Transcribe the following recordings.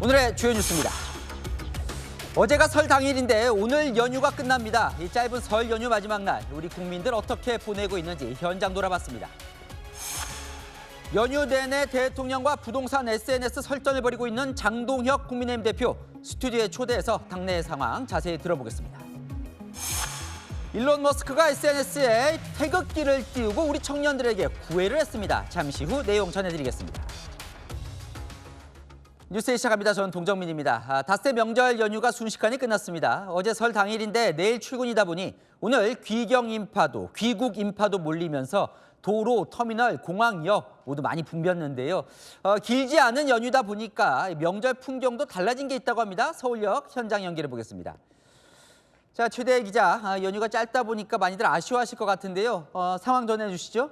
오늘의 주요 뉴스입니다. 어제가 설 당일인데 오늘 연휴가 끝납니다. 이 짧은 설 연휴 마지막 날 우리 국민들 어떻게 보내고 있는지 현장 돌아봤습니다. 연휴 내내 대통령과 부동산 SNS 설전을 벌이고 있는 장동혁 국민의힘 대표 스튜디오에 초대해서 당내 상황 자세히 들어보겠습니다. 일론 머스크가 SNS에 태극기를 띄우고 우리 청년들에게 구애를 했습니다. 잠시 후 내용 전해드리겠습니다. 뉴스 시작합니다. 저는 동정민입니다. 닷새 명절 연휴가 순식간에 끝났습니다. 어제 설 당일인데 내일 출근이다 보니 오늘 귀경 인파도, 귀국 인파도 몰리면서 도로, 터미널, 공항역 모두 많이 붐볐는데요. 길지 않은 연휴다 보니까 명절 풍경도 달라진 게 있다고 합니다. 서울역 현장 연결해 보겠습니다. 자, 최대 기자, 연휴가 짧다 보니까 많이들 아쉬워하실 것 같은데요. 상황 전해주시죠.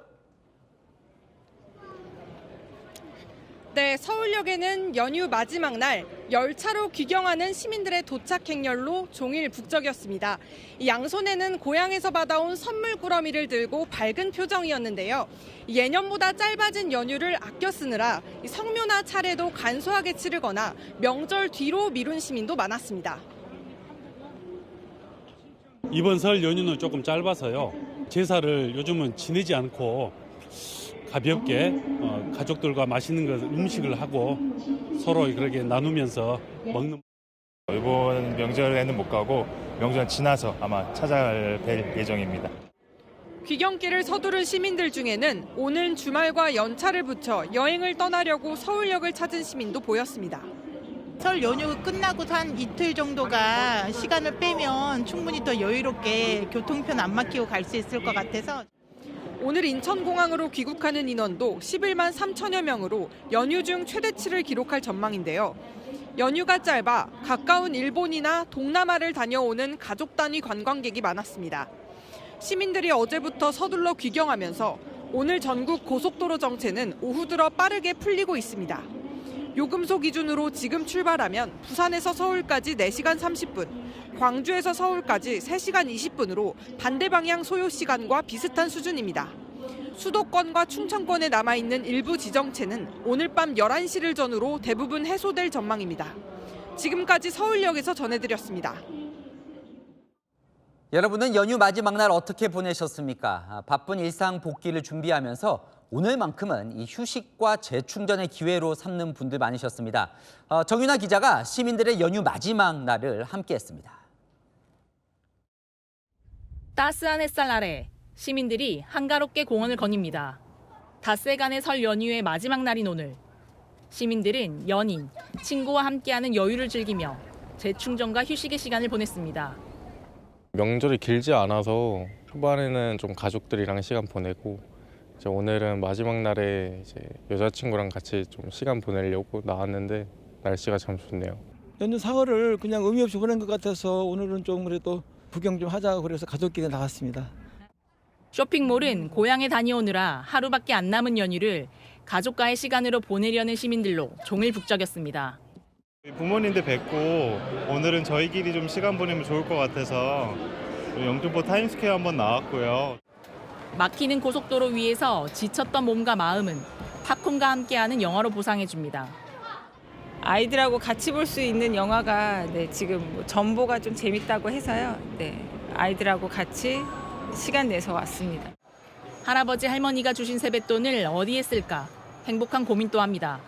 네, 서울역에는 연휴 마지막 날 열차로 귀경하는 시민들의 도착 행렬로 종일 북적였습니다. 양손에는 고향에서 받아온 선물 꾸러미를 들고 밝은 표정이었는데요. 예년보다 짧아진 연휴를 아껴 쓰느라 성묘나 차례도 간소하게 치르거나 명절 뒤로 미룬 시민도 많았습니다. 이번 설 연휴는 조금 짧아서요. 제사를 요즘은 지내지 않고 가볍게 가족들과 맛있는 음식을 하고 서로 그렇게 나누면서 먹는. 이번 명절에는 못 가고 명절 지나서 아마 찾아뵐 예정입니다. 귀경길을 서두른 시민들 중에는 오는 주말과 연차를 붙여 여행을 떠나려고 서울역을 찾은 시민도 보였습니다. 설 연휴 끝나고 한 이틀 정도가 시간을 빼면 충분히 더 여유롭게 교통편 안 막히고 갈 수 있을 것 같아서. 오늘 인천공항으로 귀국하는 인원도 11만 3천여 명으로 연휴 중 최대치를 기록할 전망인데요. 연휴가 짧아 가까운 일본이나 동남아를 다녀오는 가족 단위 관광객이 많았습니다. 시민들이 어제부터 서둘러 귀경하면서 오늘 전국 고속도로 정체는 오후 들어 빠르게 풀리고 있습니다. 요금소 기준으로 지금 출발하면 부산에서 서울까지 4시간 30분, 광주에서 서울까지 3시간 20분으로 반대 방향 소요 시간과 비슷한 수준입니다. 수도권과 충청권에 남아있는 일부 지정체는 오늘 밤 11시를 전후로 대부분 해소될 전망입니다. 지금까지 서울역에서 전해드렸습니다. 여러분은 연휴 마지막 날 어떻게 보내셨습니까? 바쁜 일상 복귀를 준비하면서 오늘만큼은 이 휴식과 재충전의 기회로 삼는 분들 많으셨습니다. 정윤아 기자가 시민들의 연휴 마지막 날을 함께했습니다. 따스한 햇살 아래 시민들이 한가롭게 공원을 거닙니다. 닷새간의 설 연휴의 마지막 날인 오늘. 시민들은 연인, 친구와 함께하는 여유를 즐기며 재충전과 휴식의 시간을 보냈습니다. 명절이 길지 않아서 초반에는 좀 가족들이랑 시간 보내고 이제 오늘은 마지막 날에 이제 여자친구랑 같이 좀 시간 보내려고 나왔는데 날씨가 참 좋네요. 연휴 사흘을 그냥 의미 없이 보낸 것 같아서 오늘은 좀 그래도 구경 좀 하자고 그래서 가족끼리 나왔습니다. 쇼핑몰은 고향에 다녀오느라 하루밖에 안 남은 연휴를 가족과의 시간으로 보내려는 시민들로 종일 북적였습니다. 부모님들 뵙고 오늘은 저희끼리 좀 시간 보내면 좋을 것 같아서 영등포 타임스퀘어 한번 나왔고요. 막히는 고속도로 위에서 지쳤던 몸과 마음은 팝콘과 함께하는 영화로 보상해줍니다. 아이들하고 같이 볼 수 있는 영화가 지금 전보가 좀 재밌다고 해서요. 아이들하고 같이 시간 내서 왔습니다. 할아버지 할머니가 주신 세뱃돈을 어디에 쓸까 행복한 고민도 합니다.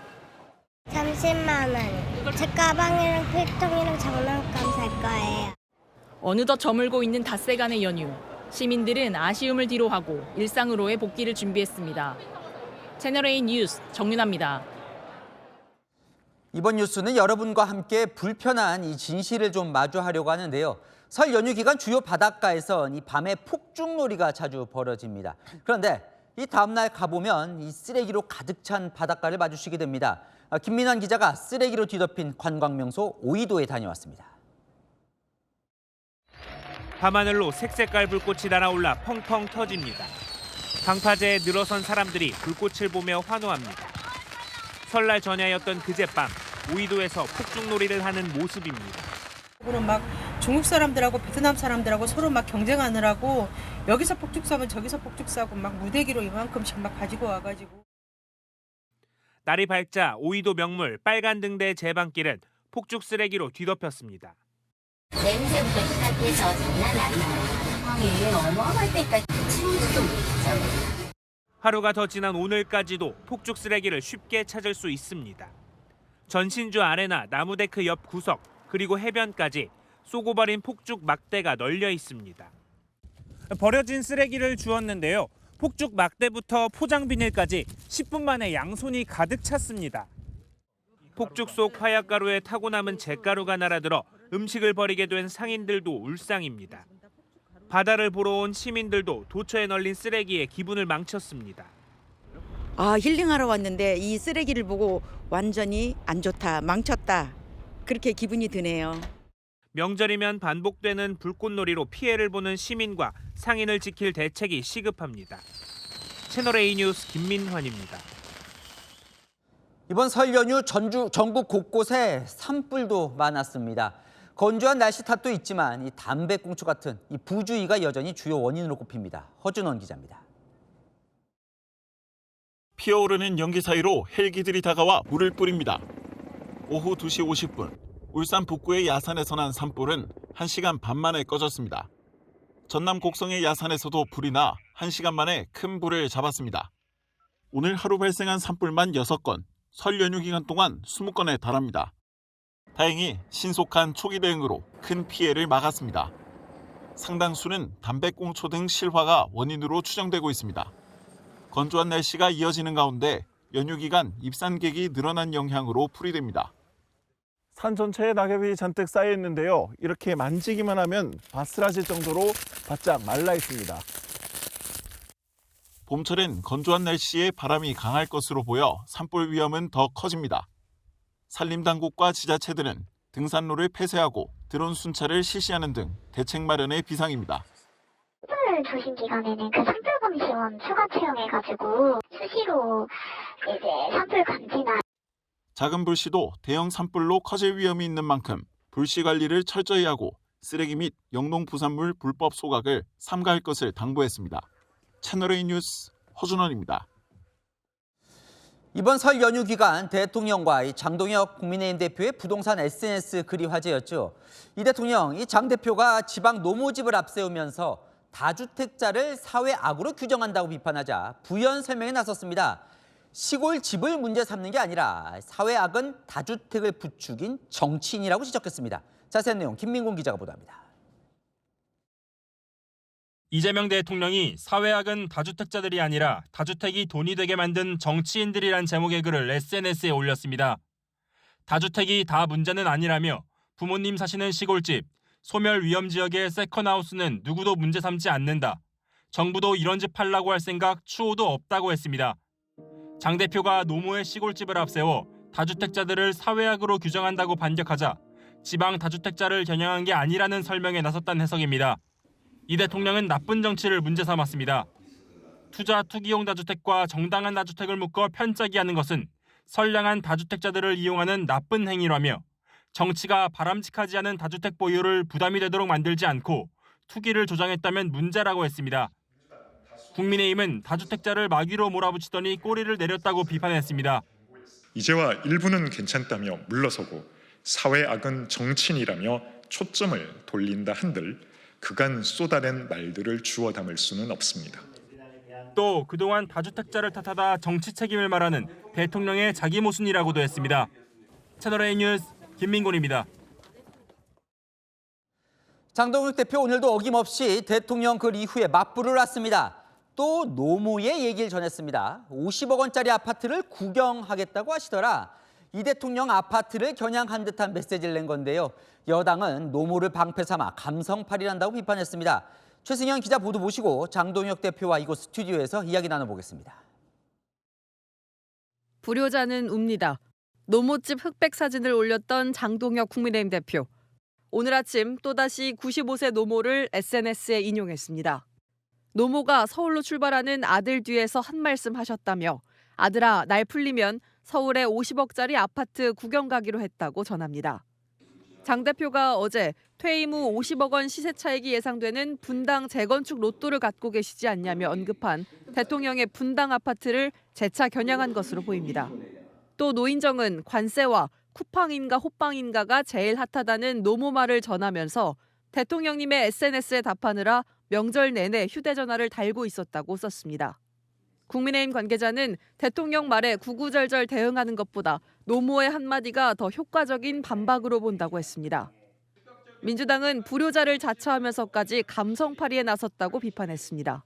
30만 원. 제 가방이랑 필통이랑 장난감 살 거예요. 어느덧 저물고 있는 닷새간의 연휴. 시민들은 아쉬움을 뒤로하고 일상으로의 복귀를 준비했습니다. 채널A 뉴스 정윤아입니다. 이번 뉴스는 여러분과 함께 불편한 이 진실을 좀 마주하려고 하는데요. 설 연휴 기간 주요 바닷가에서 이 밤에 폭죽놀이가 자주 벌어집니다. 그런데 이 다음날 가보면 이 쓰레기로 가득 찬 바닷가를 마주치게 됩니다. 김민환 기자가 쓰레기로 뒤덮인 관광명소 오이도에 다녀왔습니다. 밤하늘로 색색깔 불꽃이 날아올라 펑펑 터집니다. 방파제에 늘어선 사람들이 불꽃을 보며 환호합니다. 설날 전야였던 그젯밤 오이도에서 폭죽놀이를 하는 모습입니다. 막 중국 사람들하고 베트남 사람들하고 서로 막 경쟁하느라고 여기서 폭죽 쏴면 저기서 폭죽 쏴고 막 무대기로 이만큼씩 막 가지고 와가지고. 날이 밝자 오이도 명물 빨간 등대 제방길은 폭죽 쓰레기로 뒤덮였습니다. 냄새부터 시작해서 장난 아니에요. 상황이 어마어마할 때까지 치우지도 못하죠. 하루가 더 지난 오늘까지도 폭죽 쓰레기를 쉽게 찾을 수 있습니다. 전신주 아레나 나무데크 옆 구석 그리고 해변까지 쏘고 버린 폭죽 막대가 널려 있습니다. 버려진 쓰레기를 주웠는데요. 폭죽 막대부터 포장 비닐까지 10분 만에 양손이 가득 찼습니다. 폭죽 속 화약가루에 타고 남은 잿가루가 날아들어 음식을 버리게 된 상인들도 울상입니다. 바다를 보러 온 시민들도 도처에 널린 쓰레기에 기분을 망쳤습니다. 힐링하러 왔는데 이 쓰레기를 보고 완전히 안 좋다, 망쳤다. 그렇게 기분이 드네요. 명절이면 반복되는 불꽃놀이로 피해를 보는 시민과 상인을 지킬 대책이 시급합니다. 채널A 뉴스 김민환입니다. 이번 설 연휴 전국 곳곳에 산불도 많았습니다. 건조한 날씨 탓도 있지만 이 담배꽁초 같은 이 부주의가 여전히 주요 원인으로 꼽힙니다. 허준원 기자입니다. 피어오르는 연기 사이로 헬기들이 다가와 물을 뿌립니다. 오후 2시 50분, 울산 북구의 야산에서 난 산불은 1시간 반 만에 꺼졌습니다. 전남 곡성의 야산에서도 불이 나 1시간 만에 큰 불을 잡았습니다. 오늘 하루 발생한 산불만 6건, 설 연휴 기간 동안 20건에 달합니다. 다행히 신속한 초기 대응으로 큰 피해를 막았습니다. 상당수는 담배꽁초 등 실화가 원인으로 추정되고 있습니다. 건조한 날씨가 이어지는 가운데 연휴 기간 입산객이 늘어난 영향으로 풀이됩니다. 산 전체에 낙엽이 잔뜩 쌓여 있는데요. 이렇게 만지기만 하면 바스라질 정도로 바짝 말라 있습니다. 봄철엔 건조한 날씨에 바람이 강할 것으로 보여 산불 위험은 더 커집니다. 산림당국과 지자체들은 등산로를 폐쇄하고 드론 순찰을 실시하는 등 대책 마련에 비상입니다. 산불 조심 기간에는 그 산불 검시원 추가 채용해가지고 수시로 이제 산불 감지나 작은 불씨도 대형 산불로 커질 위험이 있는 만큼 불씨 관리를 철저히 하고 쓰레기 및 영농 부산물 불법 소각을 삼가할 것을 당부했습니다. 채널A 뉴스 허준원입니다. 이번 설 연휴 기간 대통령과 이 장동혁 국민의힘 대표의 부동산 SNS 글이 화제였죠. 이 대통령, 이 장 대표가 지방 노모집을 앞세우면서 다주택자를 사회악으로 규정한다고 비판하자 부연 설명에 나섰습니다. 시골 집을 문제 삼는 게 아니라 사회악은 다주택을 부추긴 정치인이라고 지적했습니다. 자세한 내용 김민곤 기자가 보도합니다. 이재명 대통령이 사회악은 다주택자들이 아니라 다주택이 돈이 되게 만든 정치인들이란 제목의 글을 SNS에 올렸습니다. 다주택이 다 문제는 아니라며 부모님 사시는 시골집, 소멸 위험 지역의 세컨하우스는 누구도 문제 삼지 않는다. 정부도 이런 집 팔라고 할 생각 추호도 없다고 했습니다. 장 대표가 노모의 시골집을 앞세워 다주택자들을 사회악으로 규정한다고 반격하자 지방 다주택자를 겨냥한 게 아니라는 설명에 나섰다는 해석입니다. 이 대통령은 나쁜 정치를 문제 삼았습니다. 투기용 다주택과 정당한 다주택을 묶어 편짜기하는 것은 선량한 다주택자들을 이용하는 나쁜 행위라며 정치가 바람직하지 않은 다주택 보유를 부담이 되도록 만들지 않고 투기를 조장했다면 문제라고 했습니다. 국민의힘은 다주택자를 마귀로 몰아붙이더니 꼬리를 내렸다고 비판했습니다. 이제와 일부는 괜찮다며 물러서고 사회악은 정치인이라며 초점을 돌린다 한들 그간 쏟아낸 말들을 주워 담을 수는 없습니다. 또 그동안 다주택자를 탓하다 정치 책임을 말하는 대통령의 자기 모순이라고도 했습니다. 채널A 뉴스 김민곤입니다. 장동혁 대표 오늘도 어김없이 대통령 글 이후에 맞불을 놨습니다. 또 노모의 얘기를 전했습니다. 50억 원짜리 아파트를 구경하겠다고 하시더라. 이 대통령 아파트를 겨냥한 듯한 메시지를 낸 건데요. 여당은 노모를 방패 삼아 감성팔이란다고 비판했습니다. 최승현 기자 모두 모시고 장동혁 대표와 이곳 스튜디오에서 이야기 나눠보겠습니다. 불효자는 웁니다. 노모집 흑백 사진을 올렸던 장동혁 국민의힘 대표. 오늘 아침 또다시 95세 노모를 SNS에 인용했습니다. 노모가 서울로 출발하는 아들 뒤에서 한 말씀 하셨다며 아들아, 날 풀리면 서울에 50억짜리 아파트 구경 가기로 했다고 전합니다. 장 대표가 어제 퇴임 후 50억 원 시세 차익이 예상되는 분당 재건축 로또를 갖고 계시지 않냐며 언급한 대통령의 분당 아파트를 재차 겨냥한 것으로 보입니다. 또 노인정은 관세와 쿠팡인가 호빵인가가 제일 핫하다는 노모말을 전하면서 대통령님의 SNS에 답하느라 명절 내내 휴대전화를 달고 있었다고 썼습니다. 국민의힘 관계자는 대통령 말에 구구절절 대응하는 것보다 노모의 한마디가 더 효과적인 반박으로 본다고 했습니다. 민주당은 불효자를 자처하면서까지 감성팔이에 나섰다고 비판했습니다.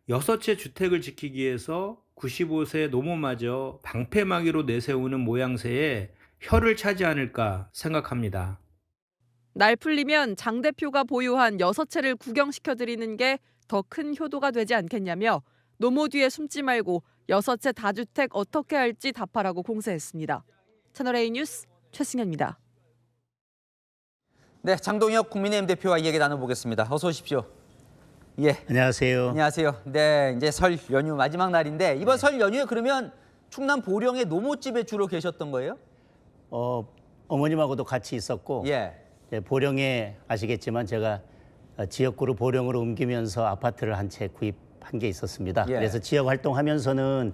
6채 주택을 지키기 위해서 95세 노모마저 방패막이로 내세우는 모양새에 혀를 차지 않을까 생각합니다. 날 풀리면 장 대표가 보유한 6채를 구경시켜드리는 게 더 큰 효도가 되지 않겠냐며 노모 뒤에 숨지 말고 6채 다주택 어떻게 할지 답하라고 공세했습니다. 채널A 뉴스 최승현입니다. 네, 장동혁 국민의힘 대표와 이야기 나눠보겠습니다. 어서 오십시오. 예. 안녕하세요. 안녕하세요. 네, 이제 설 연휴 마지막 날인데 이번 설 연휴에 그러면 충남 보령의 노모집에 주로 계셨던 거예요? 어머님하고도 같이 있었고 보령에 아시겠지만 제가 지역구를 보령으로 옮기면서 아파트를 한 채 구입한 게 있었습니다. 그래서 지역 활동하면서는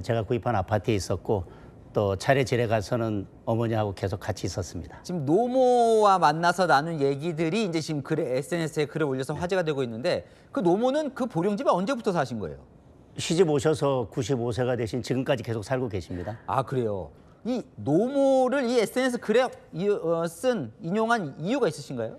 제가 구입한 아파트에 있었고 또 차례 지내 가서는 어머니하고 계속 같이 있었습니다. 지금 노모와 만나서 나눈 얘기들이 이제 지금 SNS에 글을 올려서 화제가 되고 있는데 그 노모는 그 보령집에 언제부터 사신 거예요? 시집 오셔서 95세가 되신 지금까지 계속 살고 계십니다. 아, 그래요? 이 노모를 이 SNS 글에 인용한 이유가 있으신가요?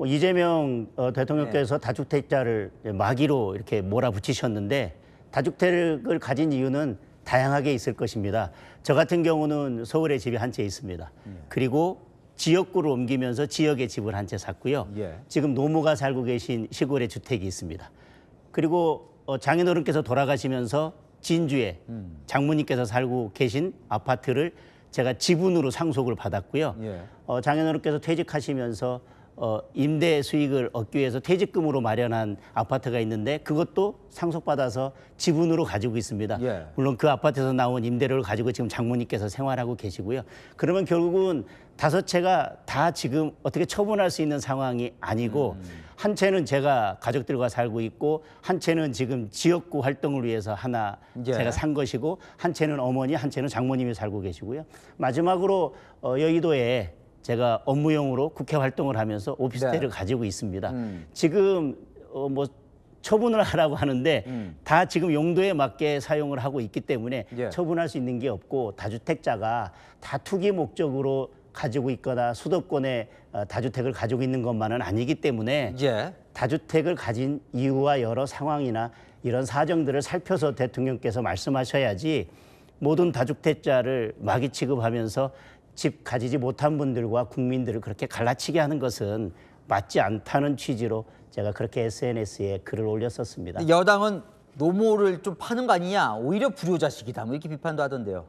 이재명 대통령께서 다주택자를 마기로 이렇게 몰아붙이셨는데 다주택을 가진 이유는 다양하게 있을 것입니다. 저 같은 경우는 서울에 집이 한 채 있습니다. 그리고 지역구를 옮기면서 지역에 집을 한 채 샀고요. 지금 노모가 살고 계신 시골에 주택이 있습니다. 그리고 장인어른께서 돌아가시면서 진주에 장모님께서 살고 계신 아파트를 제가 지분으로 상속을 받았고요. 장인어른께서 퇴직하시면서 임대 수익을 얻기 위해서 퇴직금으로 마련한 아파트가 있는데 그것도 상속받아서 지분으로 가지고 있습니다. 물론 그 아파트에서 나온 임대료를 가지고 지금 장모님께서 생활하고 계시고요. 그러면 결국은 5채가 다 지금 어떻게 처분할 수 있는 상황이 아니고 한 채는 제가 가족들과 살고 있고 한 채는 지금 지역구 활동을 위해서 하나 제가 산 것이고 한 채는 어머니, 한 채는 장모님이 살고 계시고요. 마지막으로 여의도에 제가 업무용으로 국회 활동을 하면서 오피스텔을 가지고 있습니다. 지금 뭐 처분을 하라고 하는데 다 지금 용도에 맞게 사용을 하고 있기 때문에 처분할 수 있는 게 없고 다주택자가 다 투기 목적으로 가지고 있거나 수도권에 다주택을 가지고 있는 것만은 아니기 때문에 다주택을 가진 이유와 여러 상황이나 이런 사정들을 살펴서 대통령께서 말씀하셔야지 모든 다주택자를 마기 취급하면서 집 가지지 못한 분들과 국민들을 그렇게 갈라치게 하는 것은 맞지 않다는 취지로 제가 그렇게 SNS에 글을 올렸었습니다. 여당은 노모를 좀 파는 거 아니냐, 오히려 불효자식이다, 뭐 이렇게 비판도 하던데요.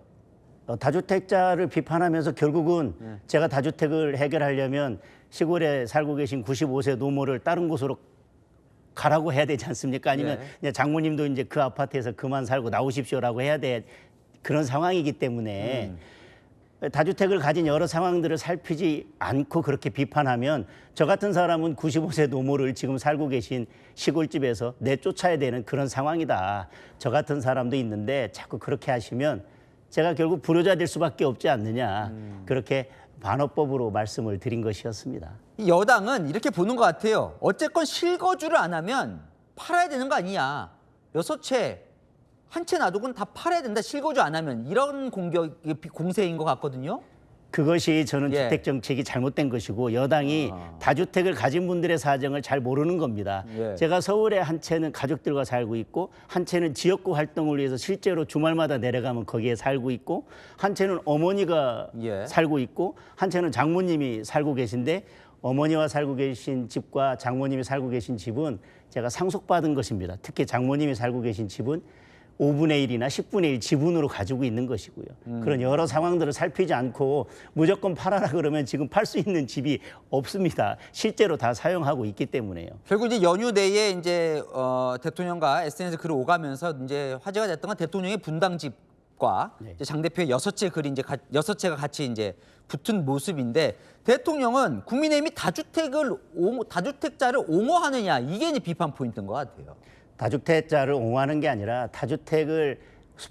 다주택자를 비판하면서 결국은 제가 다주택을 해결하려면 시골에 살고 계신 95세 노모를 다른 곳으로 가라고 해야 되지 않습니까? 아니면 장모님도 이제 그 아파트에서 그만 살고 나오십시오라고 해야 돼. 그런 상황이기 때문에 다주택을 가진 여러 상황들을 살피지 않고 그렇게 비판하면 저 같은 사람은 95세 노모를 지금 살고 계신 시골집에서 내쫓아야 되는 그런 상황이다. 저 같은 사람도 있는데 자꾸 그렇게 하시면 제가 결국 불효자 될 수밖에 없지 않느냐. 그렇게 반어법으로 말씀을 드린 것이었습니다. 여당은 이렇게 보는 것 같아요. 어쨌건 실거주를 안 하면 팔아야 되는 거 아니냐. 6채 한 채 놔두고는 다 팔아야 된다. 실거주 안 하면. 이런 공세인 것 같거든요. 그것이 저는 주택 정책이 잘못된 것이고 여당이 다주택을 가진 분들의 사정을 잘 모르는 겁니다. 제가 서울에 한 채는 가족들과 살고 있고 한 채는 지역구 활동을 위해서 실제로 주말마다 내려가면 거기에 살고 있고 한 채는 어머니가 살고 있고 한 채는 장모님이 살고 계신데 어머니와 살고 계신 집과 장모님이 살고 계신 집은 제가 상속받은 것입니다. 특히 장모님이 살고 계신 집은 5분의 1이나 10분의 1 지분으로 가지고 있는 것이고요. 그런 여러 상황들을 살피지 않고 무조건 팔아라 그러면 지금 팔 수 있는 집이 없습니다. 실제로 다 사용하고 있기 때문에요. 결국 이제 연휴 내에 이제 대통령과 SNS 글을 오가면서 이제 화제가 됐던 건 대통령의 분당집과 이제 장 대표의 6채 글이 이제 6채가 같이 이제 붙은 모습인데 대통령은 국민의힘이 다주택자를 옹호하느냐 이게 이제 비판 포인트인 것 같아요. 다주택자를 옹호하는 게 아니라 다주택을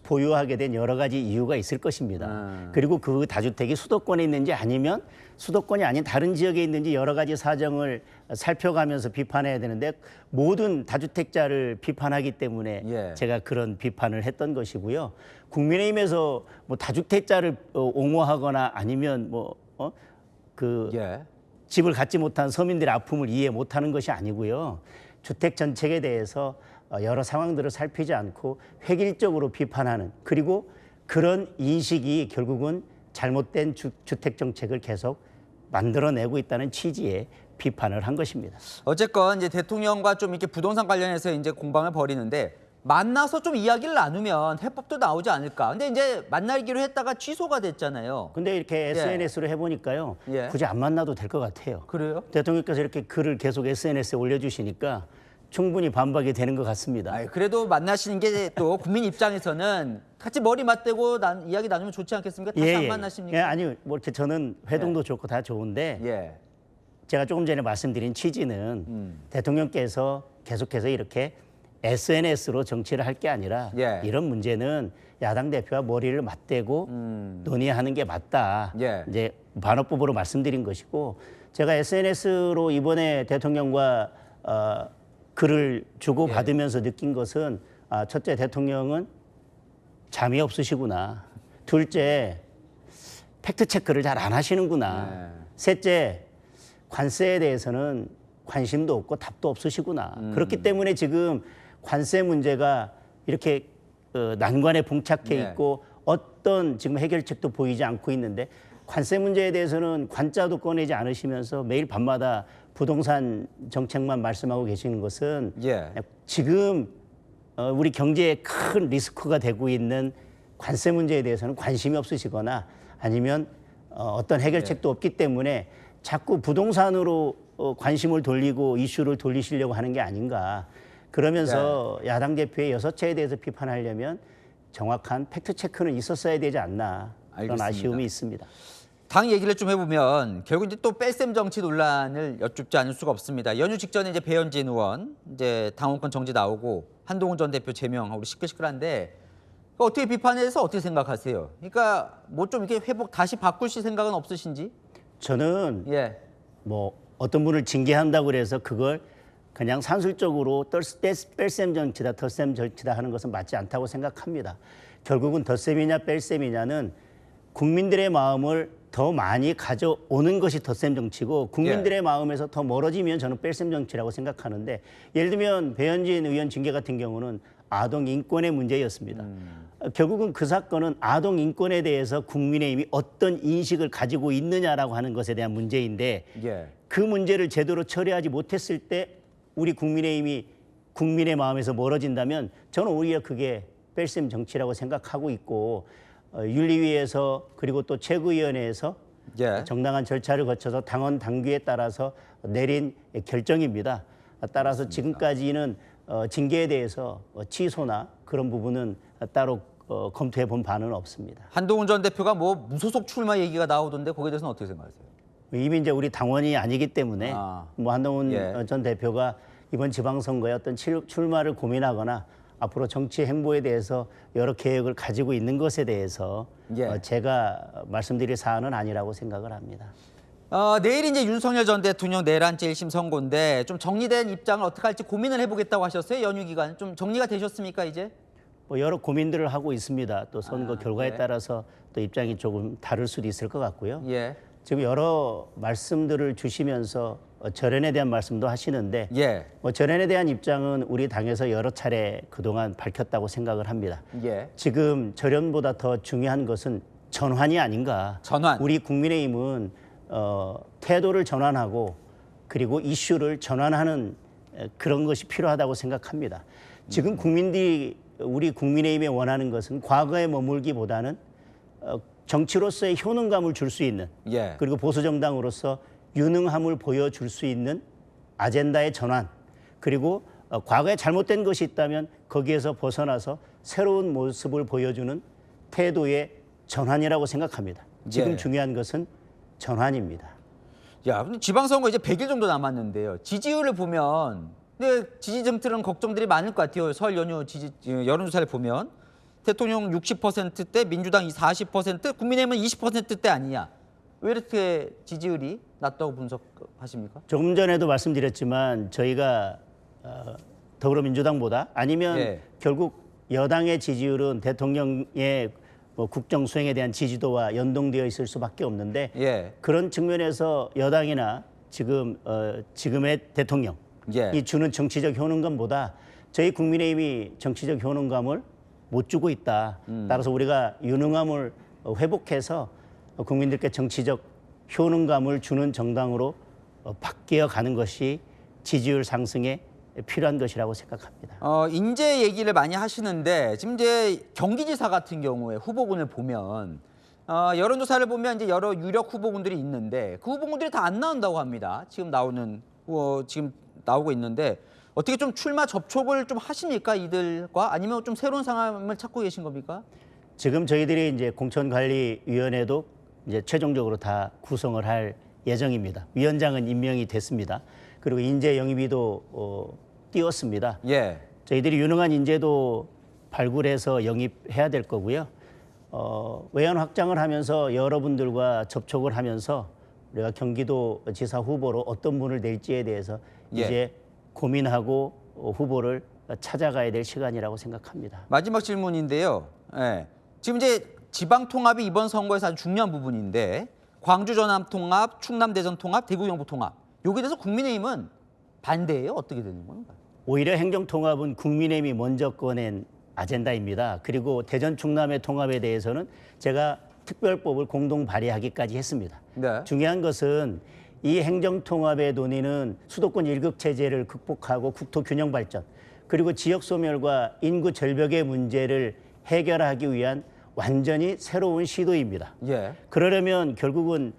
보유하게 된 여러 가지 이유가 있을 것입니다. 그리고 그 다주택이 수도권에 있는지 아니면 수도권이 아닌 다른 지역에 있는지 여러 가지 사정을 살펴가면서 비판해야 되는데 모든 다주택자를 비판하기 때문에 제가 그런 비판을 했던 것이고요. 국민의힘에서 뭐 다주택자를 옹호하거나 아니면 집을 갖지 못한 서민들의 아픔을 이해 못하는 것이 아니고요. 주택 정책에 대해서 여러 상황들을 살피지 않고 획일적으로 비판하는, 그리고 그런 인식이 결국은 잘못된 주택 정책을 계속 만들어내고 있다는 취지의 비판을 한 것입니다. 어쨌건 이제 대통령과 좀 이렇게 부동산 관련해서 이제 공방을 벌이는데 만나서 좀 이야기를 나누면 해법도 나오지 않을까. 근데 이제 만나기로 했다가 취소가 됐잖아요. 근데 이렇게 SNS로 해보니까요. 굳이 안 만나도 될 것 같아요. 그래요? 대통령께서 이렇게 글을 계속 SNS에 올려주시니까 충분히 반박이 되는 것 같습니다. 그래도 만나시는 게 또 국민 입장에서는 같이 머리 맞대고 이야기 나누면 좋지 않겠습니까? 다시 안 만나십니까? 아니요. 뭐 이렇게 저는 회동도 좋고 다 좋은데 제가 조금 전에 말씀드린 취지는 대통령께서 계속해서 이렇게 SNS로 정치를 할 게 아니라 이런 문제는 야당 대표와 머리를 맞대고 논의하는 게 맞다. 이제 반어법으로 말씀드린 것이고, 제가 SNS로 이번에 대통령과 글을 주고받으면서 느낀 것은 첫째, 대통령은 잠이 없으시구나. 둘째, 팩트체크를 잘 안 하시는구나. 셋째, 관세에 대해서는 관심도 없고 답도 없으시구나. 그렇기 때문에 지금 관세 문제가 이렇게 난관에 봉착해 있고 어떤 지금 해결책도 보이지 않고 있는데, 관세 문제에 대해서는 관자도 꺼내지 않으시면서 매일 밤마다 부동산 정책만 말씀하고 계시는 것은 지금 우리 경제에 큰 리스크가 되고 있는 관세 문제에 대해서는 관심이 없으시거나 아니면 어떤 해결책도 없기 때문에 자꾸 부동산으로 관심을 돌리고 이슈를 돌리시려고 하는 게 아닌가. 그러면서 야당 대표의 여서체에 대해서 비판하려면 정확한 팩트체크는 있었어야 되지 않나. 그런 아쉬움이 있습니다. 당 얘기를 좀 해보면 결국 이제 또 뺄셈 정치 논란을 여쭙지 않을 수가 없습니다. 연휴 직전에 이제 배현진 의원 이제 당원권 정지 나오고 한동훈 전 대표 제명하고 시끌시끌한데 어떻게 비판에 대해서 어떻게 생각하세요? 그러니까 뭐 좀 이렇게 회복 다시 바꾸실 생각은 없으신지? 저는 뭐 어떤 분을 징계한다고 그래서 그걸 그냥 산술적으로 뺄셈 정치다, 덧셈 정치다 하는 것은 맞지 않다고 생각합니다. 결국은 덧셈이냐 뺄셈이냐는 국민들의 마음을 더 많이 가져오는 것이 덧셈 정치고 국민들의 마음에서 더 멀어지면 저는 뺄셈 정치라고 생각하는데, 예를 들면 배현진 의원 징계 같은 경우는 아동 인권의 문제였습니다. 결국은 그 사건은 아동 인권에 대해서 국민의힘이 어떤 인식을 가지고 있느냐라고 하는 것에 대한 문제인데 그 문제를 제대로 처리하지 못했을 때 우리 국민의힘이 국민의 마음에서 멀어진다면 저는 오히려 그게 뺄셈 정치라고 생각하고 있고, 윤리위에서 그리고 또 최고위원회에서 정당한 절차를 거쳐서 당원 당규에 따라서 내린 결정입니다. 따라서 지금까지는 징계에 대해서 취소나 그런 부분은 따로 검토해 본 바는 없습니다. 한동훈 전 대표가 뭐 무소속 출마 얘기가 나오던데 거기에 대해서는 어떻게 생각하세요? 이미 이제 우리 당원이 아니기 때문에 뭐 한동훈 전 대표가 이번 지방선거에 어떤 출마를 고민하거나 앞으로 정치 행보에 대해서 여러 계획을 가지고 있는 것에 대해서 제가 말씀드릴 사안은 아니라고 생각을 합니다. 내일 이제 윤석열 전 대통령 내란죄 1심 선고인데 좀 정리된 입장을 어떻게 할지 고민을 해보겠다고 하셨어요. 연휴 기간 좀 정리가 되셨습니까 이제? 뭐 여러 고민들을 하고 있습니다. 또 선거 결과에 따라서 또 입장이 조금 다를 수도 있을 것 같고요. 지금 여러 말씀들을 주시면서 절연에 대한 말씀도 하시는데 뭐 절연에 대한 입장은 우리 당에서 여러 차례 그동안 밝혔다고 생각을 합니다. 지금 절연보다 더 중요한 것은 전환이 아닌가. 우리 국민의힘은 태도를 전환하고 그리고 이슈를 전환하는 그런 것이 필요하다고 생각합니다. 지금 우리 국민의힘에 원하는 것은 과거에 머물기보다는 정치로서의 효능감을 줄 수 있는 그리고 보수정당으로서 유능함을 보여줄 수 있는 아젠다의 전환, 그리고 과거에 잘못된 것이 있다면 거기에서 벗어나서 새로운 모습을 보여주는 태도의 전환이라고 생각합니다. 지금 중요한 것은 전환입니다. 근데 지방선거 이제 100일 정도 남았는데요. 지지율을 보면 근데 지지 점들은 걱정들이 많을 것 같아요. 설 연휴 여론조사를 보면 대통령 60%대, 민주당 40%, 국민의힘은 20%대 아니냐. 왜 이렇게 지지율이 낮다고 분석하십니까? 조금 전에도 말씀드렸지만 저희가 더불어민주당보다 아니면 결국 여당의 지지율은 대통령의 국정 수행에 대한 지지도와 연동되어 있을 수밖에 없는데 그런 측면에서 여당이나 지금의 대통령이 주는 정치적 효능감보다 저희 국민의힘이 정치적 효능감을 못 주고 있다. 따라서 우리가 유능함을 회복해서 국민들께 정치적 효능감을 주는 정당으로 바뀌어 가는 것이 지지율 상승에 필요한 것이라고 생각합니다. 인재 얘기를 많이 하시는데 지금 이제 경기지사 같은 경우에 후보군을 보면 여론조사를 보면 이제 여러 유력 후보군들이 있는데 그 후보군들이 다 안 나온다고 합니다. 지금 나오고 있는데 어떻게 좀 출마 접촉을 좀 하십니까 이들과 아니면 좀 새로운 사람을 찾고 계신 겁니까? 지금 저희들이 이제 공천관리위원회도 이제 최종적으로 다 구성을 할 예정입니다. 위원장은 임명이 됐습니다. 그리고 인재 영입위도 띄웠습니다. 저희들이 유능한 인재도 발굴해서 영입해야 될 거고요. 외연 확장을 하면서 여러분들과 접촉을 하면서 우리가 경기도지사 후보로 어떤 분을 낼지에 대해서 이제 고민하고 후보를 찾아가야 될 시간이라고 생각합니다. 마지막 질문인데요. 지금 이제 지방 통합이 이번 선거에서 아주 중요한 부분인데 광주 전남 통합, 충남 대전 통합, 대구 경북 통합 여기에 대해서 국민의힘은 반대예요? 어떻게 되는 건가요? 오히려 행정 통합은 국민의힘이 먼저 꺼낸 아젠다입니다. 그리고 대전 충남의 통합에 대해서는 제가 특별법을 공동 발의하기까지 했습니다. 중요한 것은 이 행정 통합의 논의는 수도권 1급 체제를 극복하고 국토 균형 발전 그리고 지역 소멸과 인구 절벽의 문제를 해결하기 위한 완전히 새로운 시도입니다. 그러려면 결국은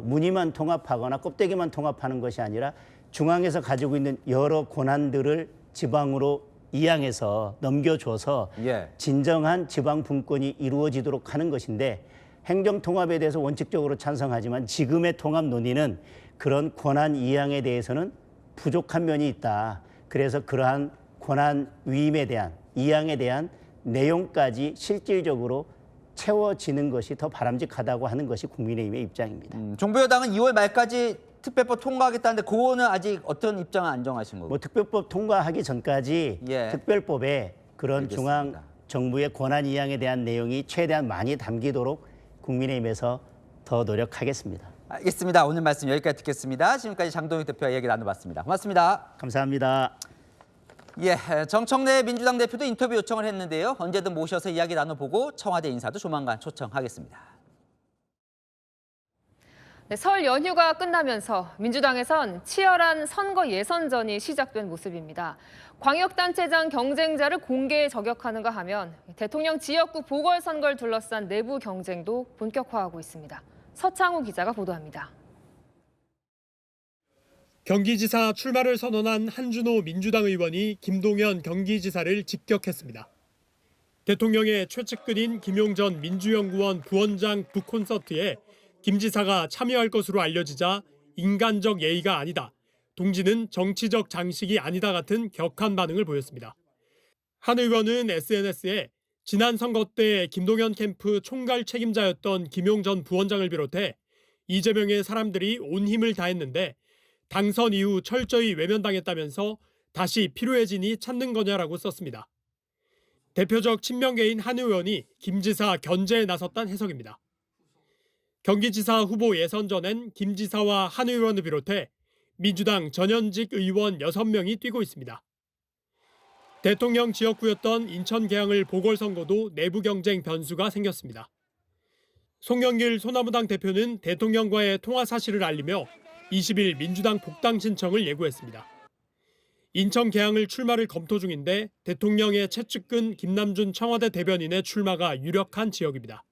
무늬만 통합하거나 껍데기만 통합하는 것이 아니라 중앙에서 가지고 있는 여러 권한들을 지방으로 이양해서 넘겨줘서 진정한 지방 분권이 이루어지도록 하는 것인데 행정통합에 대해서 원칙적으로 찬성하지만 지금의 통합 논의는 그런 권한 이양에 대해서는 부족한 면이 있다. 그래서 그러한 권한 위임에 대한 이양에 대한 내용까지 실질적으로 채워지는 것이 더 바람직하다고 하는 것이 국민의힘의 입장입니다. 정부 여당은 2월 말까지 특별법 통과하겠다는데 그거는 아직 어떤 입장은 안 정하신 거고? 특별법 통과하기 전까지 특별법에 그런 중앙 정부의 권한 이양에 대한 내용이 최대한 많이 담기도록 국민의힘에서 더 노력하겠습니다. 알겠습니다. 오늘 말씀 여기까지 듣겠습니다. 지금까지 장동익 대표와 이야기 나눠봤습니다. 고맙습니다. 감사합니다. 정청래 민주당 대표도 인터뷰 요청을 했는데요. 언제든 모셔서 이야기 나눠보고 청와대 인사도 조만간 초청하겠습니다. 설 연휴가 끝나면서 민주당에선 치열한 선거 예선전이 시작된 모습입니다. 광역단체장 경쟁자를 공개 저격하는가 하면 대통령 지역구 보궐선거를 둘러싼 내부 경쟁도 본격화하고 있습니다. 서창우 기자가 보도합니다. 경기지사 출마를 선언한 한준호 민주당 의원이 김동연 경기지사를 직격했습니다. 대통령의 최측근인 김용전 민주연구원 부원장 북콘서트에 김 지사가 참여할 것으로 알려지자 인간적 예의가 아니다. 동지는 정치적 장식이 아니다 같은 격한 반응을 보였습니다. 한 의원은 SNS에 지난 선거 때 김동연 캠프 총괄 책임자였던 김용전 부원장을 비롯해 이재명의 사람들이 온 힘을 다했는데 당선 이후 철저히 외면당했다면서 다시 필요해지니 찾는 거냐라고 썼습니다. 대표적 친명계인 한 의원이 김 지사 견제에 나섰다는 해석입니다. 경기지사 후보 예선전엔 김 지사와 한 의원을 비롯해 민주당 전현직 의원 6명이 뛰고 있습니다. 대통령 지역구였던 인천 계양을 보궐선거도 내부 경쟁 변수가 생겼습니다. 송영길 소나무당 대표는 대통령과의 통화 사실을 알리며 20일 민주당 복당 신청을 예고했습니다. 인천 계양을 출마를 검토 중인데 대통령의 최측근 김남준 청와대 대변인의 출마가 유력한 지역입니다.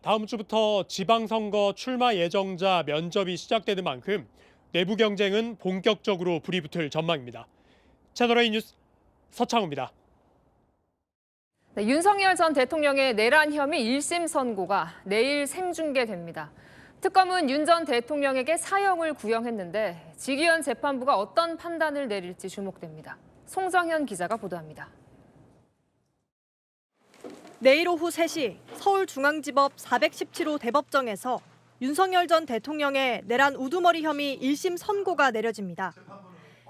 다음 주부터 지방선거 출마 예정자 면접이 시작되는 만큼 내부 경쟁은 본격적으로 불이 붙을 전망입니다. 채널A 뉴스 서창우입니다. 윤석열 전 대통령의 내란 혐의 1심 선고가 내일 생중계됩니다. 특검은 윤 전 대통령에게 사형을 구형했는데 지기현 재판부가 어떤 판단을 내릴지 주목됩니다. 송정현 기자가 보도합니다. 내일 오후 3시 서울중앙지법 417호 대법정에서 윤석열 전 대통령의 내란 우두머리 혐의 1심 선고가 내려집니다.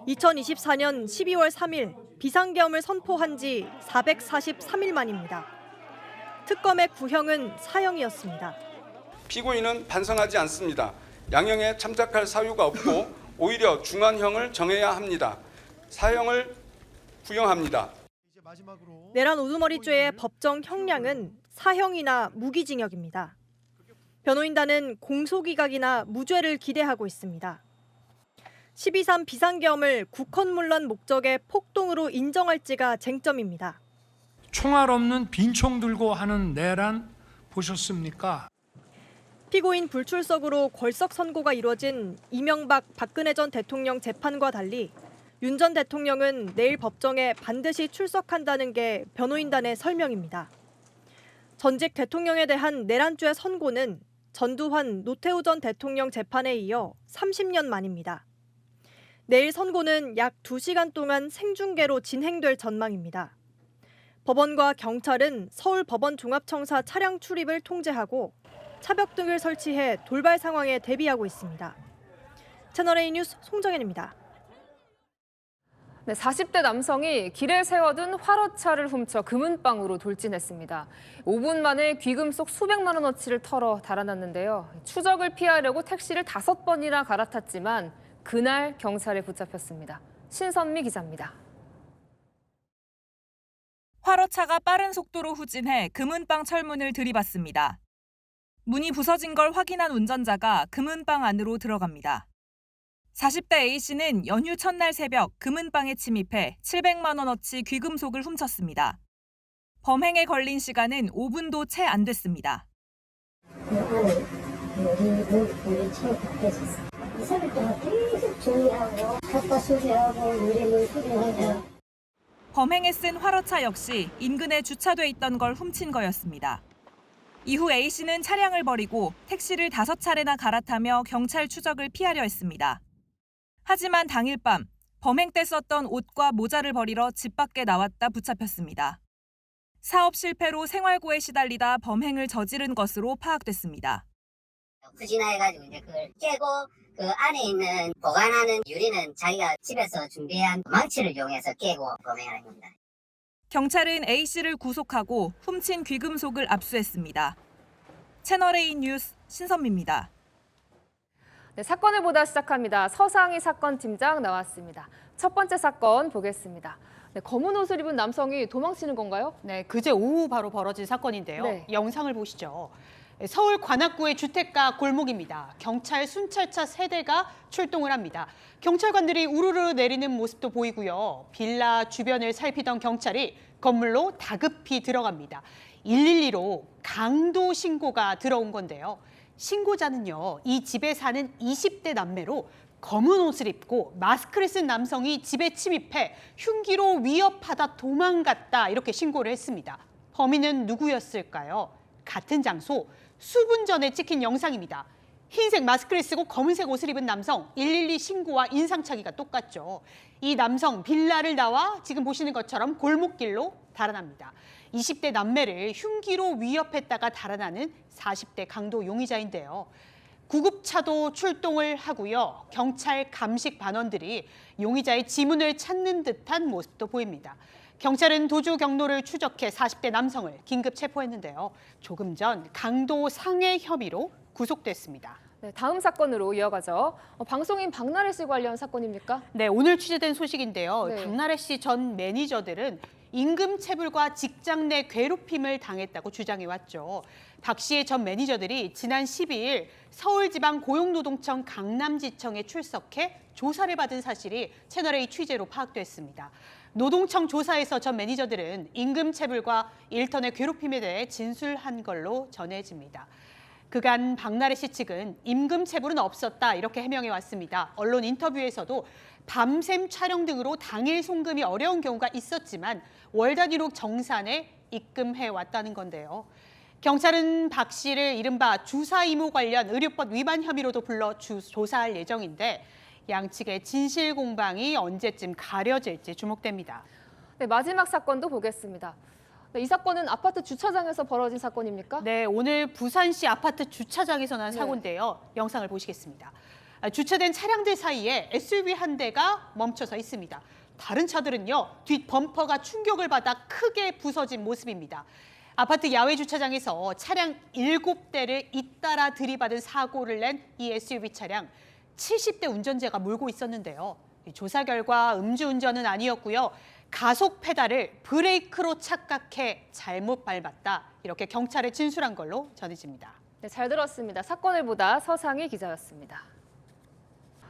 2024년 12월 3일 비상계엄을 선포한 지 443일 만입니다. 특검의 구형은 사형이었습니다. 피고인은 반성하지 않습니다. 양형에 참작할 사유가 없고 오히려 중한형을 정해야 합니다. 사형을 구형합니다. 내란 우두머리죄의 법정 형량은 사형이나 무기징역입니다. 변호인단은 공소기각이나 무죄를 기대하고 있습니다. 12.3 비상계엄을 국헌문란 목적의 폭동으로 인정할지가 쟁점입니다. 총알 없는 빈총 들고 하는 내란 보셨습니까? 피고인 불출석으로 걸석 선고가 이뤄진 이명박, 박근혜 전 대통령 재판과 달리 윤 전 대통령은 내일 법정에 반드시 출석한다는 게 변호인단의 설명입니다. 전직 대통령에 대한 내란죄 선고는 전두환, 노태우 전 대통령 재판에 이어 30년 만입니다. 내일 선고는 약 2시간 동안 생중계로 진행될 전망입니다. 법원과 경찰은 서울법원종합청사 차량 출입을 통제하고 차벽등을 설치해 돌발 상황에 대비하고 있습니다. 채널A 뉴스 송정현입니다. 네, 40대 남성이 길에 세워둔 화로차를 훔쳐 금은방으로 돌진했습니다. 5분 만에 귀금 속 수백만 원어치를 털어 달아났는데요. 추적을 피하려고 택시를 5번이나 갈아탔지만 그날 경찰에 붙잡혔습니다. 신선미 기자입니다. 화로차가 빠른 속도로 후진해 금은방 철문을 들이받습니다. 문이 부서진 걸 확인한 운전자가 금은방 안으로 들어갑니다. 40대 A씨는 연휴 첫날 새벽 금은방에 침입해 700만 원어치 귀금속을 훔쳤습니다. 범행에 걸린 시간은 5분도 채 안 됐습니다. 범행에 쓴 화로차 역시 인근에 주차돼 있던 걸 훔친 거였습니다. 이후 A씨는 차량을 버리고 택시를 5차례나 갈아타며 경찰 추적을 피하려 했습니다. 하지만 당일 밤 범행 때 썼던 옷과 모자를 버리러 집 밖에 나왔다 붙잡혔습니다. 사업 실패로 생활고에 시달리다 범행을 저지른 것으로 파악됐습니다. 후진해가지고 이제 그걸 깨고 그 안에 있는 보관하는 유리는 자기가 집에서 준비한 망치를 이용해서 깨고 범행을 한 겁니다. 경찰은 A씨를 구속하고 훔친 귀금속을 압수했습니다. 채널A 뉴스 신선미입니다. 네, 사건을 보다 시작합니다. 서상희 사건팀장 나왔습니다. 첫 번째 사건 보겠습니다. 네, 검은 옷을 입은 남성이 도망치는 건가요? 네, 그제 오후 바로 벌어진 사건인데요. 네. 영상을 보시죠. 서울 관악구의 주택가 골목입니다. 경찰 순찰차 3대가 출동을 합니다. 경찰관들이 우르르 내리는 모습도 보이고요. 빌라 주변을 살피던 경찰이 건물로 다급히 들어갑니다. 112로 강도 신고가 들어온 건데요. 신고자는요, 이 집에 사는 20대 남매로 검은 옷을 입고 마스크를 쓴 남성이 집에 침입해 흉기로 위협하다 도망갔다 이렇게 신고를 했습니다. 범인은 누구였을까요? 같은 장소 수분 전에 찍힌 영상입니다. 흰색 마스크를 쓰고 검은색 옷을 입은 남성 112 신고와 인상착의가 똑같죠. 이 남성 빌라를 나와 지금 보시는 것처럼 골목길로 달아납니다. 20대 남매를 흉기로 위협했다가 달아나는 40대 강도 용의자인데요. 구급차도 출동을 하고요. 경찰 감식 반원들이 용의자의 지문을 찾는 듯한 모습도 보입니다. 경찰은 도주 경로를 추적해 40대 남성을 긴급 체포했는데요. 조금 전 강도 상해 혐의로 구속됐습니다. 네, 다음 사건으로 이어가죠. 방송인 박나래 씨 관련 사건입니까? 네, 오늘 취재된 소식인데요. 네. 박나래 씨 전 매니저들은 임금체불과 직장 내 괴롭힘을 당했다고 주장해왔죠. 박 씨의 전 매니저들이 지난 12일 서울지방고용노동청 강남지청에 출석해 조사를 받은 사실이 채널A 취재로 파악됐습니다. 노동청 조사에서 전 매니저들은 임금체불과 일터내 괴롭힘에 대해 진술한 걸로 전해집니다. 그간 박나래 씨 측은 임금체불은 없었다 이렇게 해명해 왔습니다. 언론 인터뷰에서도 밤샘 촬영 등으로 당일 송금이 어려운 경우가 있었지만 월 단위로 정산해 입금해 왔다는 건데요. 경찰은 박 씨를 이른바 주사 의무 관련 의료법 위반 혐의로도 불러 조사할 예정인데 양측의 진실 공방이 언제쯤 가려질지 주목됩니다. 네, 마지막 사건도 보겠습니다. 네, 이 사건은 아파트 주차장에서 벌어진 사건입니까? 네, 오늘 부산시 아파트 주차장에서 난 사고인데요. 영상을 보시겠습니다. 주차된 차량들 사이에 SUV 한 대가 멈춰서 있습니다. 다른 차들은요, 뒷 범퍼가 충격을 받아 크게 부서진 모습입니다. 아파트 야외 주차장에서 차량 7대를 잇따라 들이받은 사고를 낸 이 SUV 차량, 70대 운전자가 몰고 있었는데요. 조사 결과 음주운전은 아니었고요. 가속 페달을 브레이크로 착각해 잘못 밟았다. 이렇게 경찰에 진술한 걸로 전해집니다. 네, 잘 들었습니다. 사건을 보다 서상희 기자였습니다.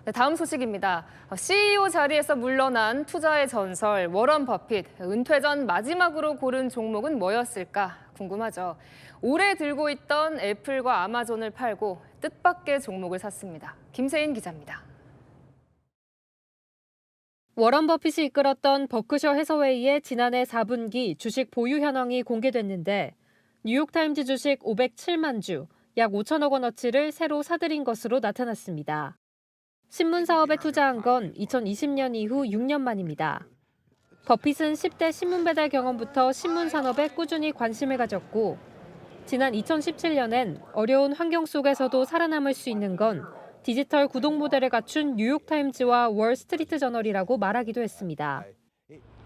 네, 다음 소식입니다. CEO 자리에서 물러난 투자의 전설 워런 버핏. 은퇴 전 마지막으로 고른 종목은 뭐였을까 궁금하죠. 오래 들고 있던 애플과 아마존을 팔고 뜻밖의 종목을 샀습니다. 김세인 기자입니다. 워런 버핏이 이끌었던 버크셔 해서웨이의 지난해 4분기 주식 보유 현황이 공개됐는데 뉴욕타임즈 주식 507만 주, 약 5천억 원어치를 새로 사들인 것으로 나타났습니다. 신문 사업에 투자한 건 2020년 이후 6년 만입니다. 버핏은 10대 신문 배달 경험부터 신문 산업에 꾸준히 관심을 가졌고 지난 2017년엔 어려운 환경 속에서도 살아남을 수 있는 건 디지털 구독 모델을 갖춘 뉴욕타임즈와 월스트리트 저널이라고 말하기도 했습니다.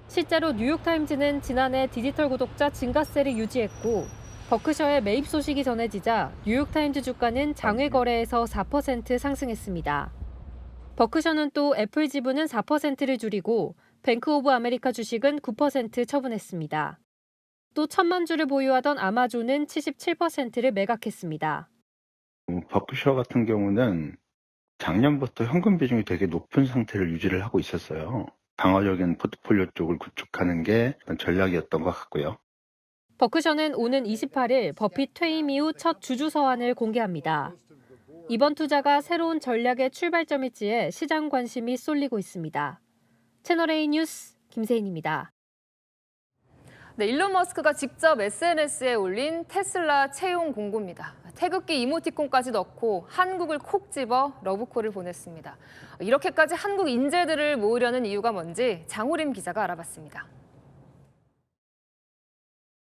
실제로 뉴욕타임즈는 지난해 디지털 구독자 증가세를 유지했고 버크셔의 매입 소식이 전해지자 뉴욕타임즈 주가는 장외 거래에서 4% 상승했습니다. 버크셔는 또 애플 지분은 4%를 줄이고 뱅크 오브 아메리카 주식은 9% 처분했습니다. 또 1,000만 주를 보유하던 아마존은 77%를 매각했습니다. 버크셔 같은 경우는 작년부터 현금 비중이 되게 높은 상태를 유지를 하고 있었어요. 방어적인 포트폴리오 쪽을 구축하는 게 전략이었던 것 같고요. 버크셔는 오는 28일 버핏 퇴임 이후 첫 주주 서한을 공개합니다. 이번 투자가 새로운 전략의 출발점일지에 시장 관심이 쏠리고 있습니다. 채널A 뉴스 김세인입니다. 네, 일론 머스크가 직접 SNS에 올린 테슬라 채용 공고입니다. 태극기 이모티콘까지 넣고 한국을 콕 집어 러브콜을 보냈습니다. 이렇게까지 한국 인재들을 모으려는 이유가 뭔지 장호림 기자가 알아봤습니다.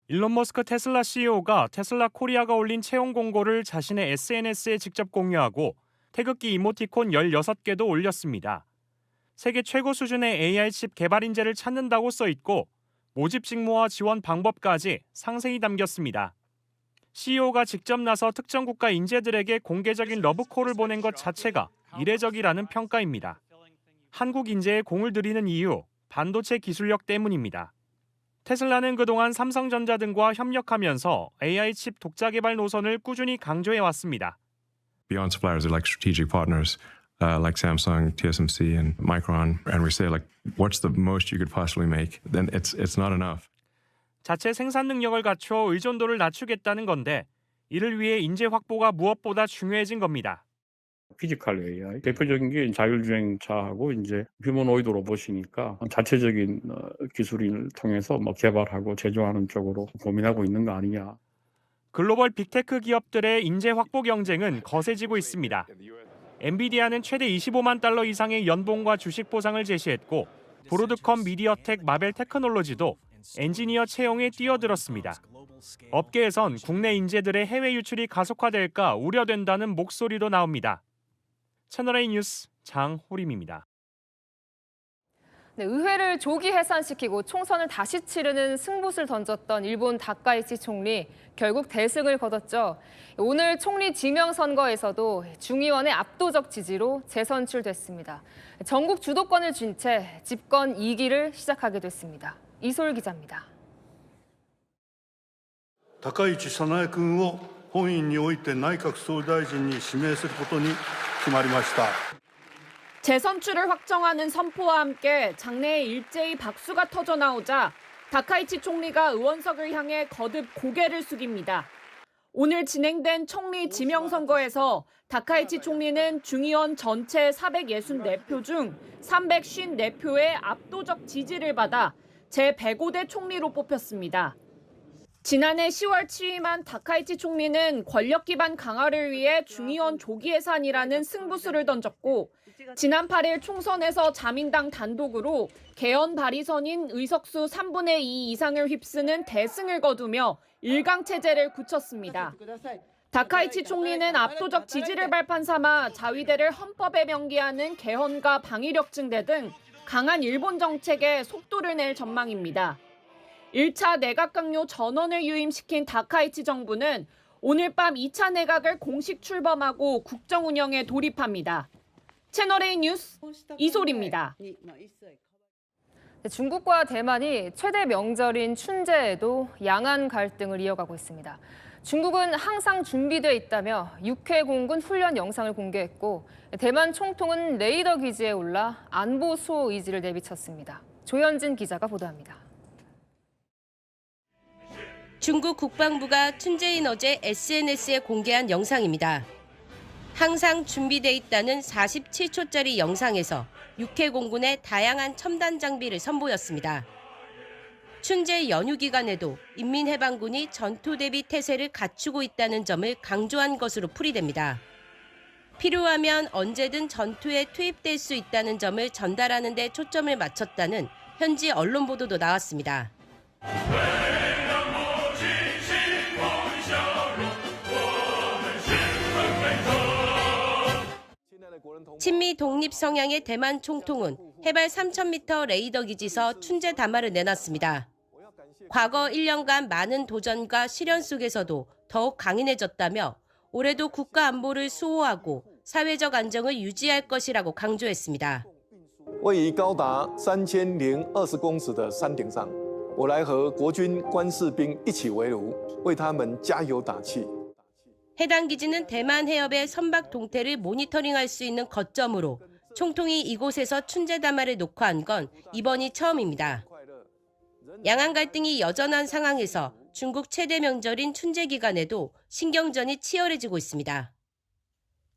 일론 머스크 테슬라 CEO가 테슬라 코리아가 올린 채용 공고를 자신의 SNS에 직접 공유하고 태극기 이모티콘 16개도 올렸습니다. 세계 최고 수준의 AI 칩 개발 인재를 찾는다고 써 있고 모집 직무와 지원 방법까지 상세히 담겼습니다. CEO가 직접 나서 특정 국가 인재들에게 공개적인 러브콜을 보낸 것 자체가 이례적이라는 평가입니다. 한국 인재에 공을 들이는 이유, 반도체 기술력 때문입니다. 테슬라는 그동안 삼성전자 등과 협력하면서 AI 칩 독자 개발 노선을 꾸준히 강조해왔습니다. Beyond suppliers are like strategic partners. Like Samsung, TSMC, and Micron, and we say like, what's the most you could possibly make? Then it's not enough. 자체 생산 능력을 갖춰 의존도를 낮추겠다는 건데 이를 위해 인재 확보가 무엇보다 중요해진 겁니다. 피지컬 AI 대표적인 게 자율주행차하고 이제 휴머노이드 로봇이니까 자체적인 기술을 통해서 뭐 개발하고 제조하는 쪽으로 고민하고 있는 거 아니냐. 글로벌 빅테크 기업들의 인재 확보 경쟁은 거세지고 있습니다. 엔비디아는 최대 25만 달러 이상의 연봉과 주식 보상을 제시했고 브로드컴 미디어텍 마벨 테크놀로지도 엔지니어 채용에 뛰어들었습니다. 업계에선 국내 인재들의 해외 유출이 가속화될까 우려된다는 목소리도 나옵니다. 채널A 뉴스 장호림입니다. 네, 의회를 조기 해산시키고 총선을 다시 치르는 승부수를 던졌던 일본 다카이치 총리, 결국 대승을 거뒀죠. 오늘 총리 지명 선거에서도 중의원의 압도적 지지로 재선출됐습니다. 전국 주도권을 쥔 채 집권 2기를 시작하게 됐습니다. 이솔 기자입니다. 高市早苗君を本院において内閣総理大臣に指名することに決まりました。 재선출을 확정하는 선포와 함께 장내에 일제히 박수가 터져 나오자 다카이치 총리가 의원석을 향해 거듭 고개를 숙입니다. 오늘 진행된 총리 지명 선거에서 다카이치 총리는 중의원 전체 464표 중 354표의 압도적 지지를 받아 제105대 총리로 뽑혔습니다. 지난해 10월 취임한 다카이치 총리는 권력 기반 강화를 위해 중의원 조기 해산이라는 승부수를 던졌고 지난 8일 총선에서 자민당 단독으로 개헌 발의선인 의석수 3분의 2 이상을 휩쓰는 대승을 거두며 일강체제를 굳혔습니다. 다카이치 총리는 압도적 지지를 발판 삼아 자위대를 헌법에 명기하는 개헌과 방위력 증대 등 강한 일본 정책에 속도를 낼 전망입니다. 1차 내각 강요 전원을 유임시킨 다카이치 정부는 오늘 밤 2차 내각을 공식 출범하고 국정 운영에 돌입합니다. 채널A 뉴스 이소리입니다. 중국과 대만이 최대 명절인 춘제에도 양안 갈등을 이어가고 있습니다. 중국은 항상 준비돼 있다며 육해 공군 훈련 영상을 공개했고 대만 총통은 레이더 기지에 올라 안보 수호 의지를 내비쳤습니다. 조현진 기자가 보도합니다. 중국 국방부가 춘제인 어제 SNS에 공개한 영상입니다. 항상 준비돼 있다는 47초짜리 영상에서 육해 공군의 다양한 첨단 장비를 선보였습니다. 춘제 연휴 기간에도 인민해방군이 전투 대비 태세를 갖추고 있다는 점을 강조한 것으로 풀이됩니다. 필요하면 언제든 전투에 투입될 수 있다는 점을 전달하는 데 초점을 맞췄다는 현지 언론 보도도 나왔습니다. 친미 독립 성향의 대만 총통은 해발 3,000m 레이더 기지서 춘제 담화를 내놨습니다. 과거 1년간 많은 도전과 시련 속에서도 더욱 강인해졌다며 올해도 국가 안보를 수호하고 사회적 안정을 유지할 것이라고 강조했습니다. 位于高达3020公尺的山顶上，我来和国军官士兵一起围炉，为他们加油打气。 해당 기지는 대만 해협의 선박 동태를 모니터링할 수 있는 거점으로 총통이 이곳에서 춘제 담화를 녹화한 건 이번이 처음입니다. 양안 갈등이 여전한 상황에서 중국 최대 명절인 춘제 기간에도 신경전이 치열해지고 있습니다.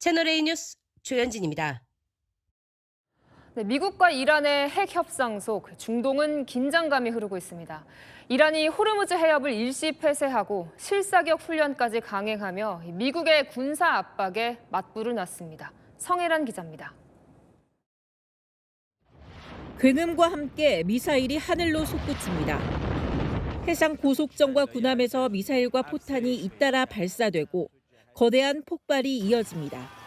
채널A 뉴스 조현진입니다. 미국과 이란의 핵 협상 속 중동은 긴장감이 흐르고 있습니다. 이란이 호르무즈 해협을 일시 폐쇄하고 실사격 훈련까지 강행하며 미국의 군사 압박에 맞불을 놨습니다. 성혜란 기자입니다. 굉음과 함께 미사일이 하늘로 솟구칩니다. 해상 고속정과 군함에서 미사일과 포탄이 잇따라 발사되고 거대한 폭발이 이어집니다.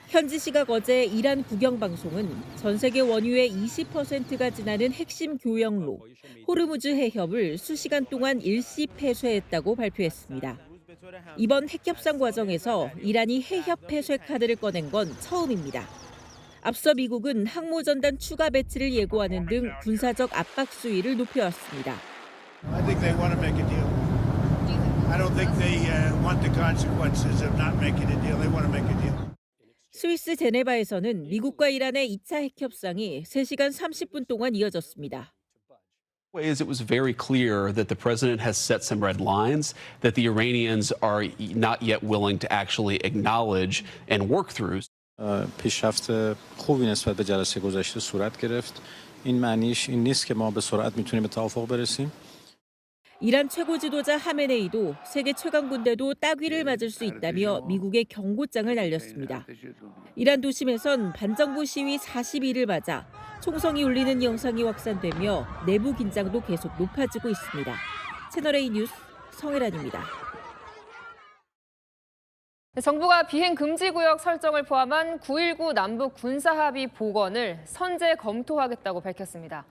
현지 시각 어제 이란 국영방송은 전 세계 원유의 20%가 지나는 핵심 교역로 호르무즈 해협을 수시간 동안 일시 폐쇄했다고 발표했습니다. 이번 핵협상 과정에서 이란이 해협 폐쇄 카드를 꺼낸 건 처음입니다. 앞서 미국은 항모전단 추가 배치를 예고하는 등 군사적 압박 수위를 높여왔습니다. I think they want to make a deal. I don't think they want the consequences of not making a deal. They want to make a deal. 스위스 제네바에서는 미국과 이란의 2차 핵협상이 3시간 30분 동안 이어졌습니다. It was very clear that the president has set some red lines that the Iranians are not yet willing to actually acknowledge and work through. پیشرفت خوبی نسبت به جلسه گذشته صورت گرفت. این معنیش این نیست که ما به سرعت میتونیم به توافق برسیم. 이란 최고 지도자 하메네이도 세계 최강 군대도 따귀를 맞을 수 있다며 미국의 경고장을 날렸습니다. 이란 도심에선 반정부 시위 40일을 맞아 총성이 울리는 영상이 확산되며 내부 긴장도 계속 높아지고 있습니다. 채널A 뉴스 성혜란입니다. 정부가 비행 금지 구역 설정을 포함한 9.19 남북 군사합의 복원을 선제 검토하겠다고 밝혔습니다.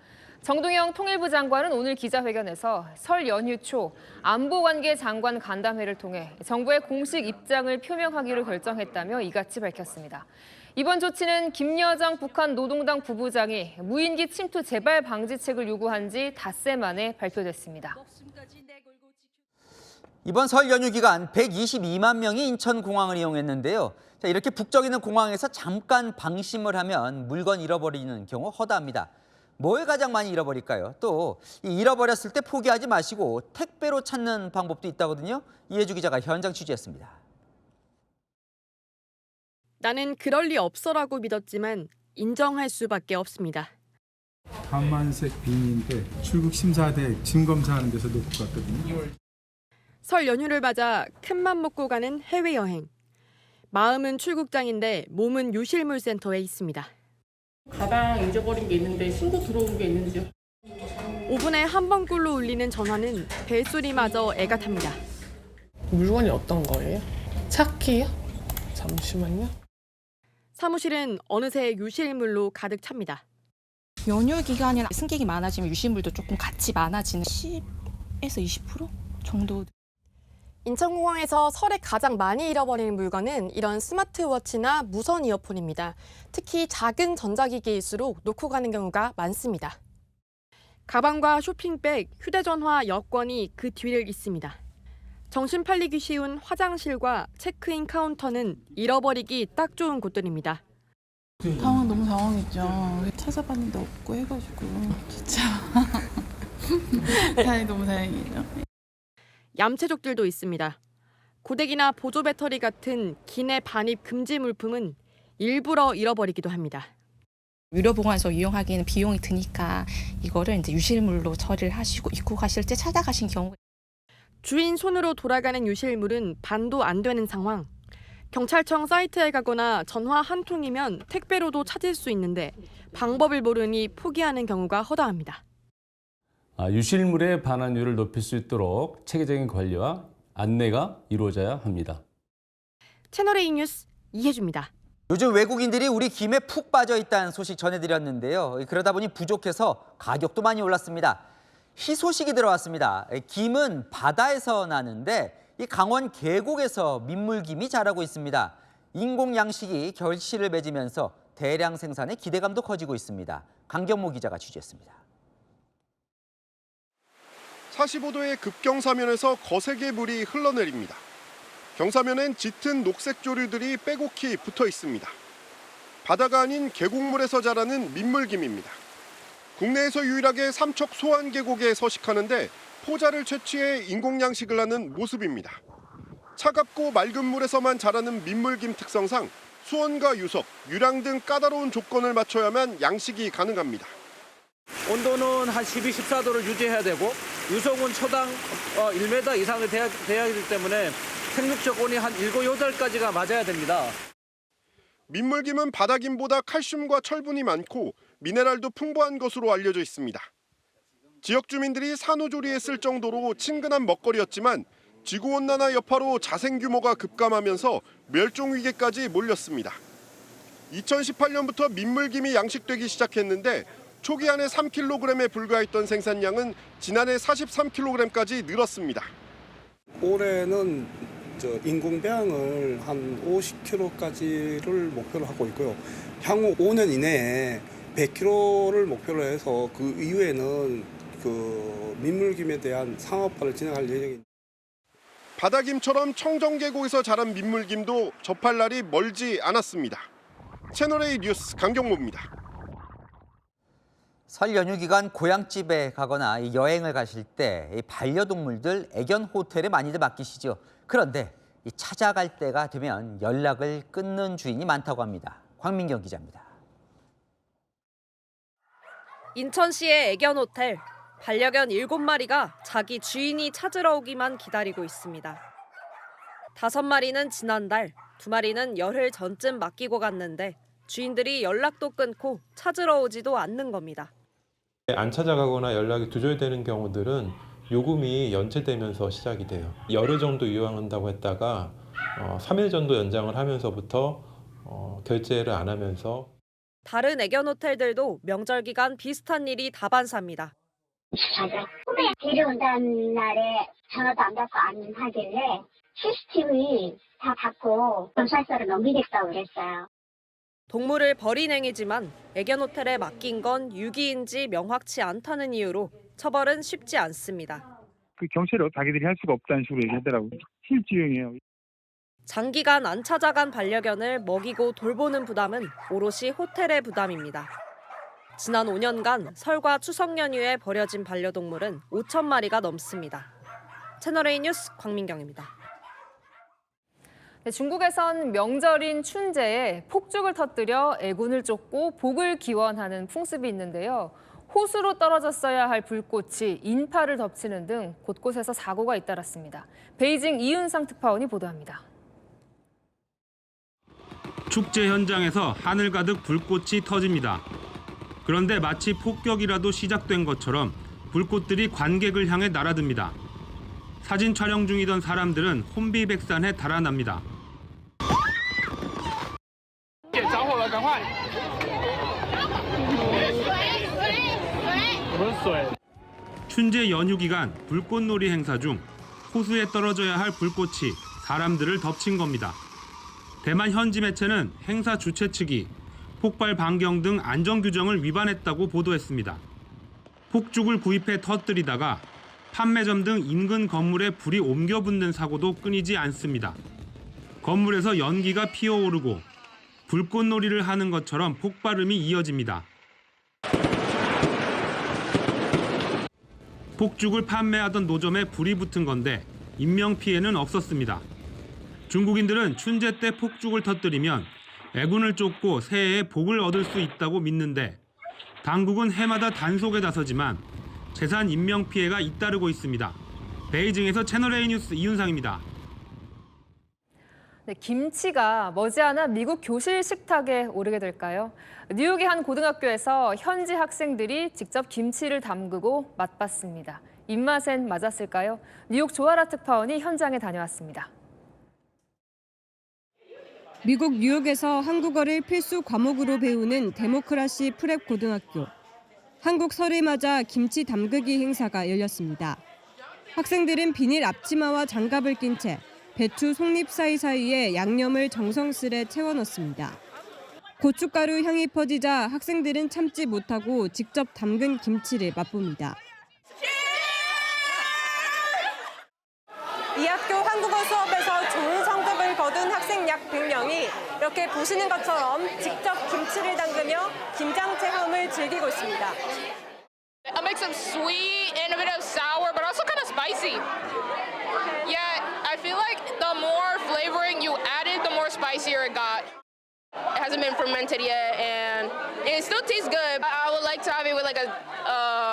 정동영 통일부 장관은 오늘 기자회견에서 설 연휴 초 안보관계 장관 간담회를 통해 정부의 공식 입장을 표명하기로 결정했다며 이같이 밝혔습니다. 이번 조치는 김여정 북한 노동당 부부장이 무인기 침투 재발 방지책을 요구한 지 닷새 만에 발표됐습니다. 이번 설 연휴 기간 122만 명이 인천공항을 이용했는데요. 이렇게 북적이는 공항에서 잠깐 방심을 하면 물건 잃어버리는 경우 허다합니다. 뭘 가장 많이 잃어버릴까요? 또 잃어버렸을 때 포기하지 마시고 택배로 찾는 방법도 있다거든요. 이혜주 기자가 현장 취재했습니다. 나는 그럴 리 없어라고 믿었지만 인정할 수밖에 없습니다. 까만색 빈인데 출국 심사대 짐 검사하는 데서 놓고 갔거든요. 설 연휴를 맞아 큰맘 먹고 가는 해외여행. 마음은 출국장인데 몸은 유실물센터에 있습니다. 가방 잊어버린 게 있는데 신고 들어온 게 있는지요? 5분에 한 번꼴로 울리는 전화는 벨소리마저 애가 탑니다. 물건이 어떤 거예요? 차키요? 잠시만요. 사무실은 어느새 유실물로 가득 찹니다. 연휴 기간이나 승객이 많아지면 유실물도 조금 같이 많아지는 10에서 20% 정도. 인천공항에서 설에 가장 많이 잃어버리는 물건은 이런 스마트워치나 무선 이어폰입니다. 특히 작은 전자기기일수록 놓고 가는 경우가 많습니다. 가방과 쇼핑백, 휴대전화, 여권이 그 뒤를 잇습니다. 정신 팔리기 쉬운 화장실과 체크인 카운터는 잃어버리기 딱 좋은 곳들입니다. 너무 당황했죠. 찾아봤는데 없고 해가지고 진짜 너무 다행이에요. 얌체족들도 있습니다. 고데기나 보조 배터리 같은 기내 반입 금지 물품은 일부러 잃어버리기도 합니다. 유료 보관소 이용하기에는 비용이 드니까 이거를 이제 유실물로 처리를 하시고 입고 가실 때 찾아가신 경우. 주인 손으로 돌아가는 유실물은 반도 안 되는 상황. 경찰청 사이트에 가거나 전화 한 통이면 택배로도 찾을 수 있는데 방법을 모르니 포기하는 경우가 허다합니다. 유실물의 반환율을 높일 수 있도록 체계적인 관리와 안내가 이루어져야 합니다. 채널A 뉴스 이혜주입니다. 요즘 외국인들이 우리 김에 푹 빠져 있다는 소식 전해드렸는데요. 그러다 보니 부족해서 가격도 많이 올랐습니다. 희소식이 들어왔습니다. 김은 바다에서 나는데 이 강원 계곡에서 민물김이 자라고 있습니다. 인공 양식이 결실을 맺으면서 대량 생산에 기대감도 커지고 있습니다. 강경모 기자가 취재했습니다. 45도의 급경사면에서 거세게 물이 흘러내립니다. 경사면엔 짙은 녹색 조류들이 빼곡히 붙어 있습니다. 바다가 아닌 계곡물에서 자라는 민물김입니다. 국내에서 유일하게 삼척 소환계곡에 서식하는데 포자를 채취해 인공양식을 하는 모습입니다. 차갑고 맑은 물에서만 자라는 민물김 특성상 수온과 유석, 유량 등 까다로운 조건을 맞춰야만 양식이 가능합니다. 온도는 한 12, 14도를 유지해야 되고 유속은 초당 1m 이상이 돼야 되기 때문에 생육적 온이 한 7, 8까지가 맞아야 됩니다. 민물김은 바다김보다 칼슘과 철분이 많고 미네랄도 풍부한 것으로 알려져 있습니다. 지역 주민들이 산후조리에 쓸 정도로 친근한 먹거리였지만 지구온난화 여파로 자생 규모가 급감하면서 멸종 위기까지 몰렸습니다. 2018년부터 민물김이 양식되기 시작했는데 초기 안에 3kg에 불과했던 생산량은 지난해 43kg까지 늘었습니다. 올해는 인공배양을 한 50kg까지를 목표로 하고 있고요. 향후 5년 이내에 100kg를 목표로 해서 그 이후에는 민물김에 대한 상업화를 진행할 예정입니다. 바다김처럼 청정계곡에서 자란 민물김도 접할 날이 멀지 않았습니다. 채널A 뉴스 강경모입니다. 설 연휴 기간 고향집에 가거나 여행을 가실 때 반려동물들 애견 호텔에 많이들 맡기시죠. 그런데 찾아갈 때가 되면 연락을 끊는 주인이 많다고 합니다. 광민경 기자입니다. 인천시의 애견 호텔. 반려견 7마리가 자기 주인이 찾으러 오기만 기다리고 있습니다. 5마리는 지난달, 2마리는 열흘 전쯤 맡기고 갔는데 주인들이 연락도 끊고 찾으러 오지도 않는 겁니다. 안 찾아가거나 연락이 두절되는 경우들은 요금이 연체되면서 시작이 돼요. 열흘 정도 이용한다고 했다가 3일 정도 연장을 하면서부터 결제를 안 하면서. 다른 애견 호텔들도 명절 기간 비슷한 일이 다반사입니다. 후배 데려온다는 날에 전화도 안 받고 안 하길래 CCTV 다 받고 경찰서로 넘기겠다고 그랬어요. 동물을 버린 행위지만 애견 호텔에 맡긴 건 유기인지 명확치 않다는 이유로 처벌은 쉽지 않습니다. 그 경찰을 자기들이 할 수가 없다는 식으로 얘기하더라고요. 실지형이에요. 장기간 안 찾아간 반려견을 먹이고 돌보는 부담은 오롯이 호텔의 부담입니다. 지난 5년간 설과 추석 연휴에 버려진 반려동물은 5,000마리가 넘습니다. 채널A 뉴스 광민경입니다. 네, 중국에선 명절인 춘제에 폭죽을 터뜨려 애군을 쫓고 복을 기원하는 풍습이 있는데요. 호수로 떨어졌어야 할 불꽃이 인파를 덮치는 등 곳곳에서 사고가 잇따랐습니다. 베이징 이윤상 특파원이 보도합니다. 축제 현장에서 하늘 가득 불꽃이 터집니다. 그런데 마치 폭격이라도 시작된 것처럼 불꽃들이 관객을 향해 날아듭니다. 사진 촬영 중이던 사람들은 혼비백산해 달아납니다. 춘제 연휴 기간 불꽃놀이 행사 중 호수에 떨어져야 할 불꽃이 사람들을 덮친 겁니다. 대만 현지 매체는 행사 주최 측이 폭발 반경 등 안전 규정을 위반했다고 보도했습니다. 폭죽을 구입해 터뜨리다가 판매점 등 인근 건물에 불이 옮겨 붙는 사고도 끊이지 않습니다. 건물에서 연기가 피어오르고 불꽃놀이를 하는 것처럼 폭발음이 이어집니다. 폭죽을 판매하던 노점에 불이 붙은 건데 인명피해는 없었습니다. 중국인들은 춘제 때 폭죽을 터뜨리면 애군을 쫓고 새해에 복을 얻을 수 있다고 믿는데 당국은 해마다 단속에 나서지만 재산 인명피해가 잇따르고 있습니다. 베이징에서 채널A 뉴스 이윤상입니다. 네, 김치가 머지않아 미국 교실 식탁에 오르게 될까요? 뉴욕의 한 고등학교에서 현지 학생들이 직접 김치를 담그고 맛봤습니다. 입맛엔 맞았을까요? 뉴욕 조아라 특파원이 현장에 다녀왔습니다. 미국 뉴욕에서 한국어를 필수 과목으로 배우는 데모크라시 프랩 고등학교. 한국 설을 맞아 김치 담그기 행사가 열렸습니다. 학생들은 비닐 앞치마와 장갑을 낀 채 배추 속잎 사이사이에 양념을 정성스레 채워 넣습니다. 고춧가루 향이 퍼지자 학생들은 참지 못하고 직접 담근 김치를 맛봅니다. 이 학교 한국어 수업에서 좋은 성적을 거둔 학생 약 100명이 이렇게 보시는 것처럼 직접 김치를 담그며 김장 체험을 즐기고 있습니다. A mix of sweet and a bit of sour, but also kind of spicy. Yeah, I feel like the more flavoring you added, the more spicier it got. It hasn't been fermented yet, and it still tastes good. I would like to have it with like a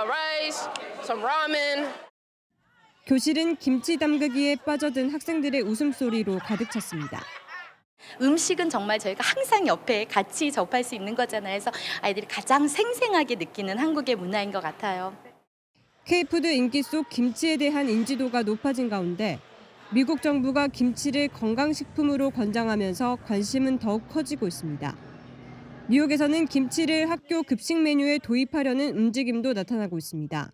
rice, some ramen. 교실은 김치 담그기에 빠져든 학생들의 웃음소리로 가득 찼습니다. 음식은 정말 저희가 항상 옆에 같이 접할 수 있는 거잖아요. 그래서 아이들이 가장 생생하게 느끼는 한국의 문화인 것 같아요. K푸드 인기 속 김치에 대한 인지도가 높아진 가운데 미국 정부가 김치를 건강식품으로 권장하면서 관심은 더욱 커지고 있습니다. 뉴욕에서는 김치를 학교 급식 메뉴에 도입하려는 움직임도 나타나고 있습니다.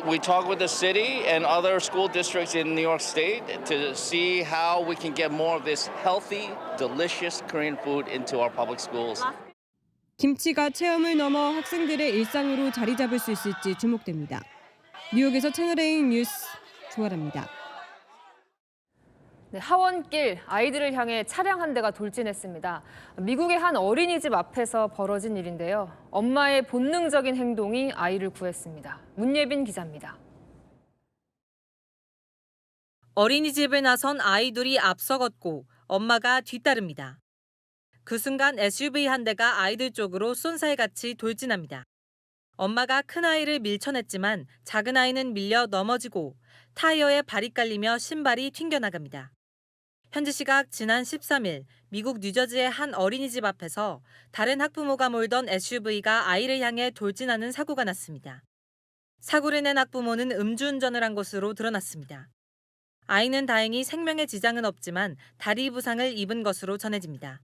We talk with the city and other school districts in New York State to see how we can get more of this healthy, delicious Korean food into our public schools. 김치가 체험을 넘어 학생들의 일상으로 자리 잡을 수 있을지 주목됩니다. 뉴욕에서 채널A 뉴스 조아라입니다. 네, 하원길 아이들을 향해 차량 한 대가 돌진했습니다. 미국의 한 어린이집 앞에서 벌어진 일인데요. 엄마의 본능적인 행동이 아이를 구했습니다. 문예빈 기자입니다. 어린이집에 나선 아이들이 앞서 걷고 엄마가 뒤따릅니다. 그 순간 SUV 한 대가 아이들 쪽으로 쏜살같이 돌진합니다. 엄마가 큰 아이를 밀쳐냈지만 작은 아이는 밀려 넘어지고 타이어에 발이 깔리며 신발이 튕겨나갑니다. 현지 시각 지난 13일 미국 뉴저지의 한 어린이집 앞에서 다른 학부모가 몰던 SUV가 아이를 향해 돌진하는 사고가 났습니다. 사고를 낸 학부모는 음주운전을 한 것으로 드러났습니다. 아이는 다행히 생명에 지장은 없지만 다리 부상을 입은 것으로 전해집니다.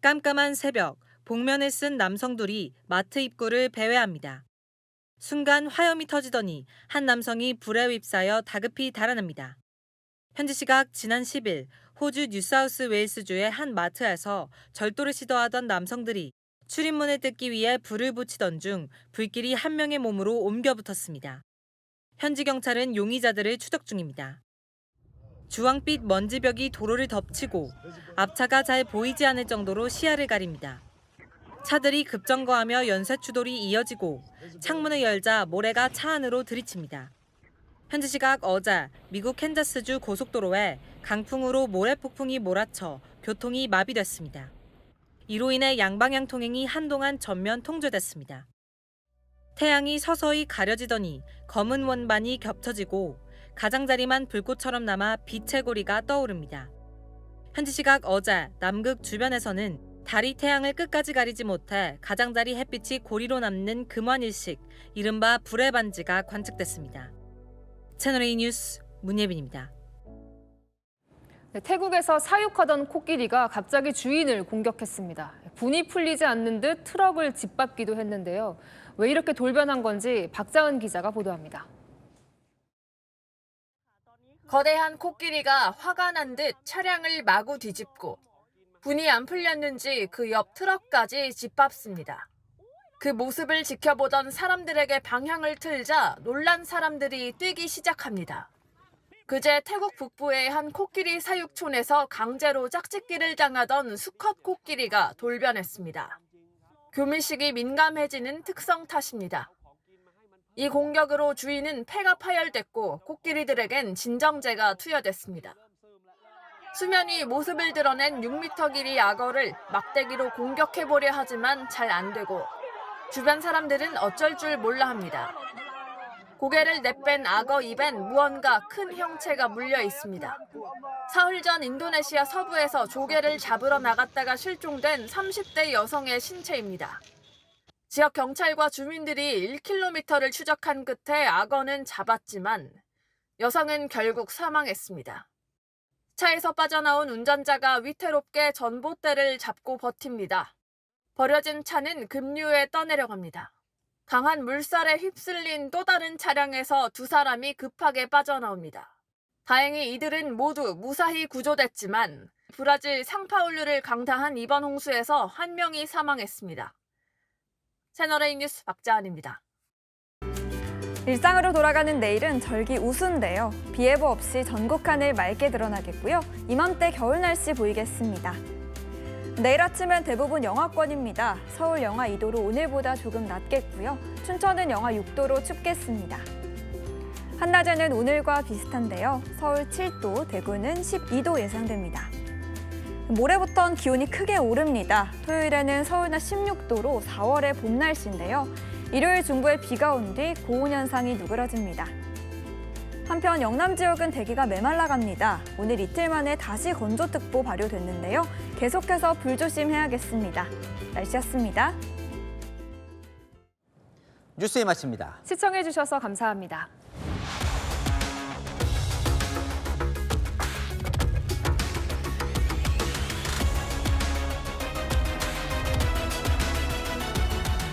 깜깜한 새벽, 복면을 쓴 남성 둘이 마트 입구를 배회합니다. 순간 화염이 터지더니 한 남성이 불에 휩싸여 다급히 달아납니다. 현지 시각 지난 10일 호주 뉴사우스 웨일스주의 한 마트에서 절도를 시도하던 남성들이 출입문을 뜯기 위해 불을 붙이던 중 불길이 한 명의 몸으로 옮겨 붙었습니다. 현지 경찰은 용의자들을 추적 중입니다. 주황빛 먼지벽이 도로를 덮치고 앞차가 잘 보이지 않을 정도로 시야를 가립니다. 차들이 급정거하며 연쇄추돌이 이어지고 창문을 열자 모래가 차 안으로 들이칩니다. 현지 시각 어제 미국 캔자스주 고속도로에 강풍으로 모래폭풍이 몰아쳐 교통이 마비됐습니다. 이로 인해 양방향 통행이 한동안 전면 통제됐습니다. 태양이 서서히 가려지더니 검은 원반이 겹쳐지고 가장자리만 불꽃처럼 남아 빛의 고리가 떠오릅니다. 현지 시각 어제 남극 주변에서는 달이 태양을 끝까지 가리지 못해 가장자리 햇빛이 고리로 남는 금환일식, 이른바 불의 반지가 관측됐습니다. 채널A 뉴스 문예빈입니다. 네, 태국에서 사육하던 코끼리가 갑자기 주인을 공격했습니다. 분이 풀리지 않는 듯 트럭을 짓밟기도 했는데요. 왜 이렇게 돌변한 건지 박자은 기자가 보도합니다. 거대한 코끼리가 화가 난 듯 차량을 마구 뒤집고 분이 안 풀렸는지 그 옆 트럭까지 짓밟습니다. 그 모습을 지켜보던 사람들에게 방향을 틀자 놀란 사람들이 뛰기 시작합니다. 그제 태국 북부의 한 코끼리 사육촌에서 강제로 짝짓기를 당하던 수컷 코끼리가 돌변했습니다. 교미식이 민감해지는 특성 탓입니다. 이 공격으로 주인은 폐가 파열됐고 코끼리들에겐 진정제가 투여됐습니다. 수면 위 모습을 드러낸 6m 길이 악어를 막대기로 공격해보려 하지만 잘 안 되고 주변 사람들은 어쩔 줄 몰라 합니다. 고개를 내뺀 악어 입엔 무언가 큰 형체가 물려 있습니다. 사흘 전 인도네시아 서부에서 조개를 잡으러 나갔다가 실종된 30대 여성의 신체입니다. 지역 경찰과 주민들이 1km를 추적한 끝에 악어는 잡았지만 여성은 결국 사망했습니다. 차에서 빠져나온 운전자가 위태롭게 전봇대를 잡고 버팁니다. 버려진 차는 급류에 떠내려갑니다. 강한 물살에 휩쓸린 또 다른 차량에서 두 사람이 급하게 빠져나옵니다. 다행히 이들은 모두 무사히 구조됐지만 브라질 상파울루를 강타한 이번 홍수에서 한 명이 사망했습니다. 채널A 뉴스 박자은입니다. 일상으로 돌아가는 내일은 절기 우수인데요. 비 예보 없이 전국 하늘 맑게 드러나겠고요. 이맘때 겨울 날씨 보이겠습니다. 내일 아침엔 대부분 영하권입니다. 서울 영하 2도로 오늘보다 조금 낮겠고요. 춘천은 영하 6도로 춥겠습니다. 한낮에는 오늘과 비슷한데요. 서울 7도, 대구는 12도 예상됩니다. 모레부터는 기온이 크게 오릅니다. 토요일에는 서울 낮 16도로 4월의 봄 날씨인데요. 일요일 중부에 비가 온 뒤 고온 현상이 누그러집니다. 한편 영남 지역은 대기가 메말라갑니다. 오늘 이틀 만에 다시 건조특보 발효됐는데요. 계속해서 불조심해야겠습니다. 날씨였습니다. 뉴스에 마칩니다. 시청해주셔서 감사합니다.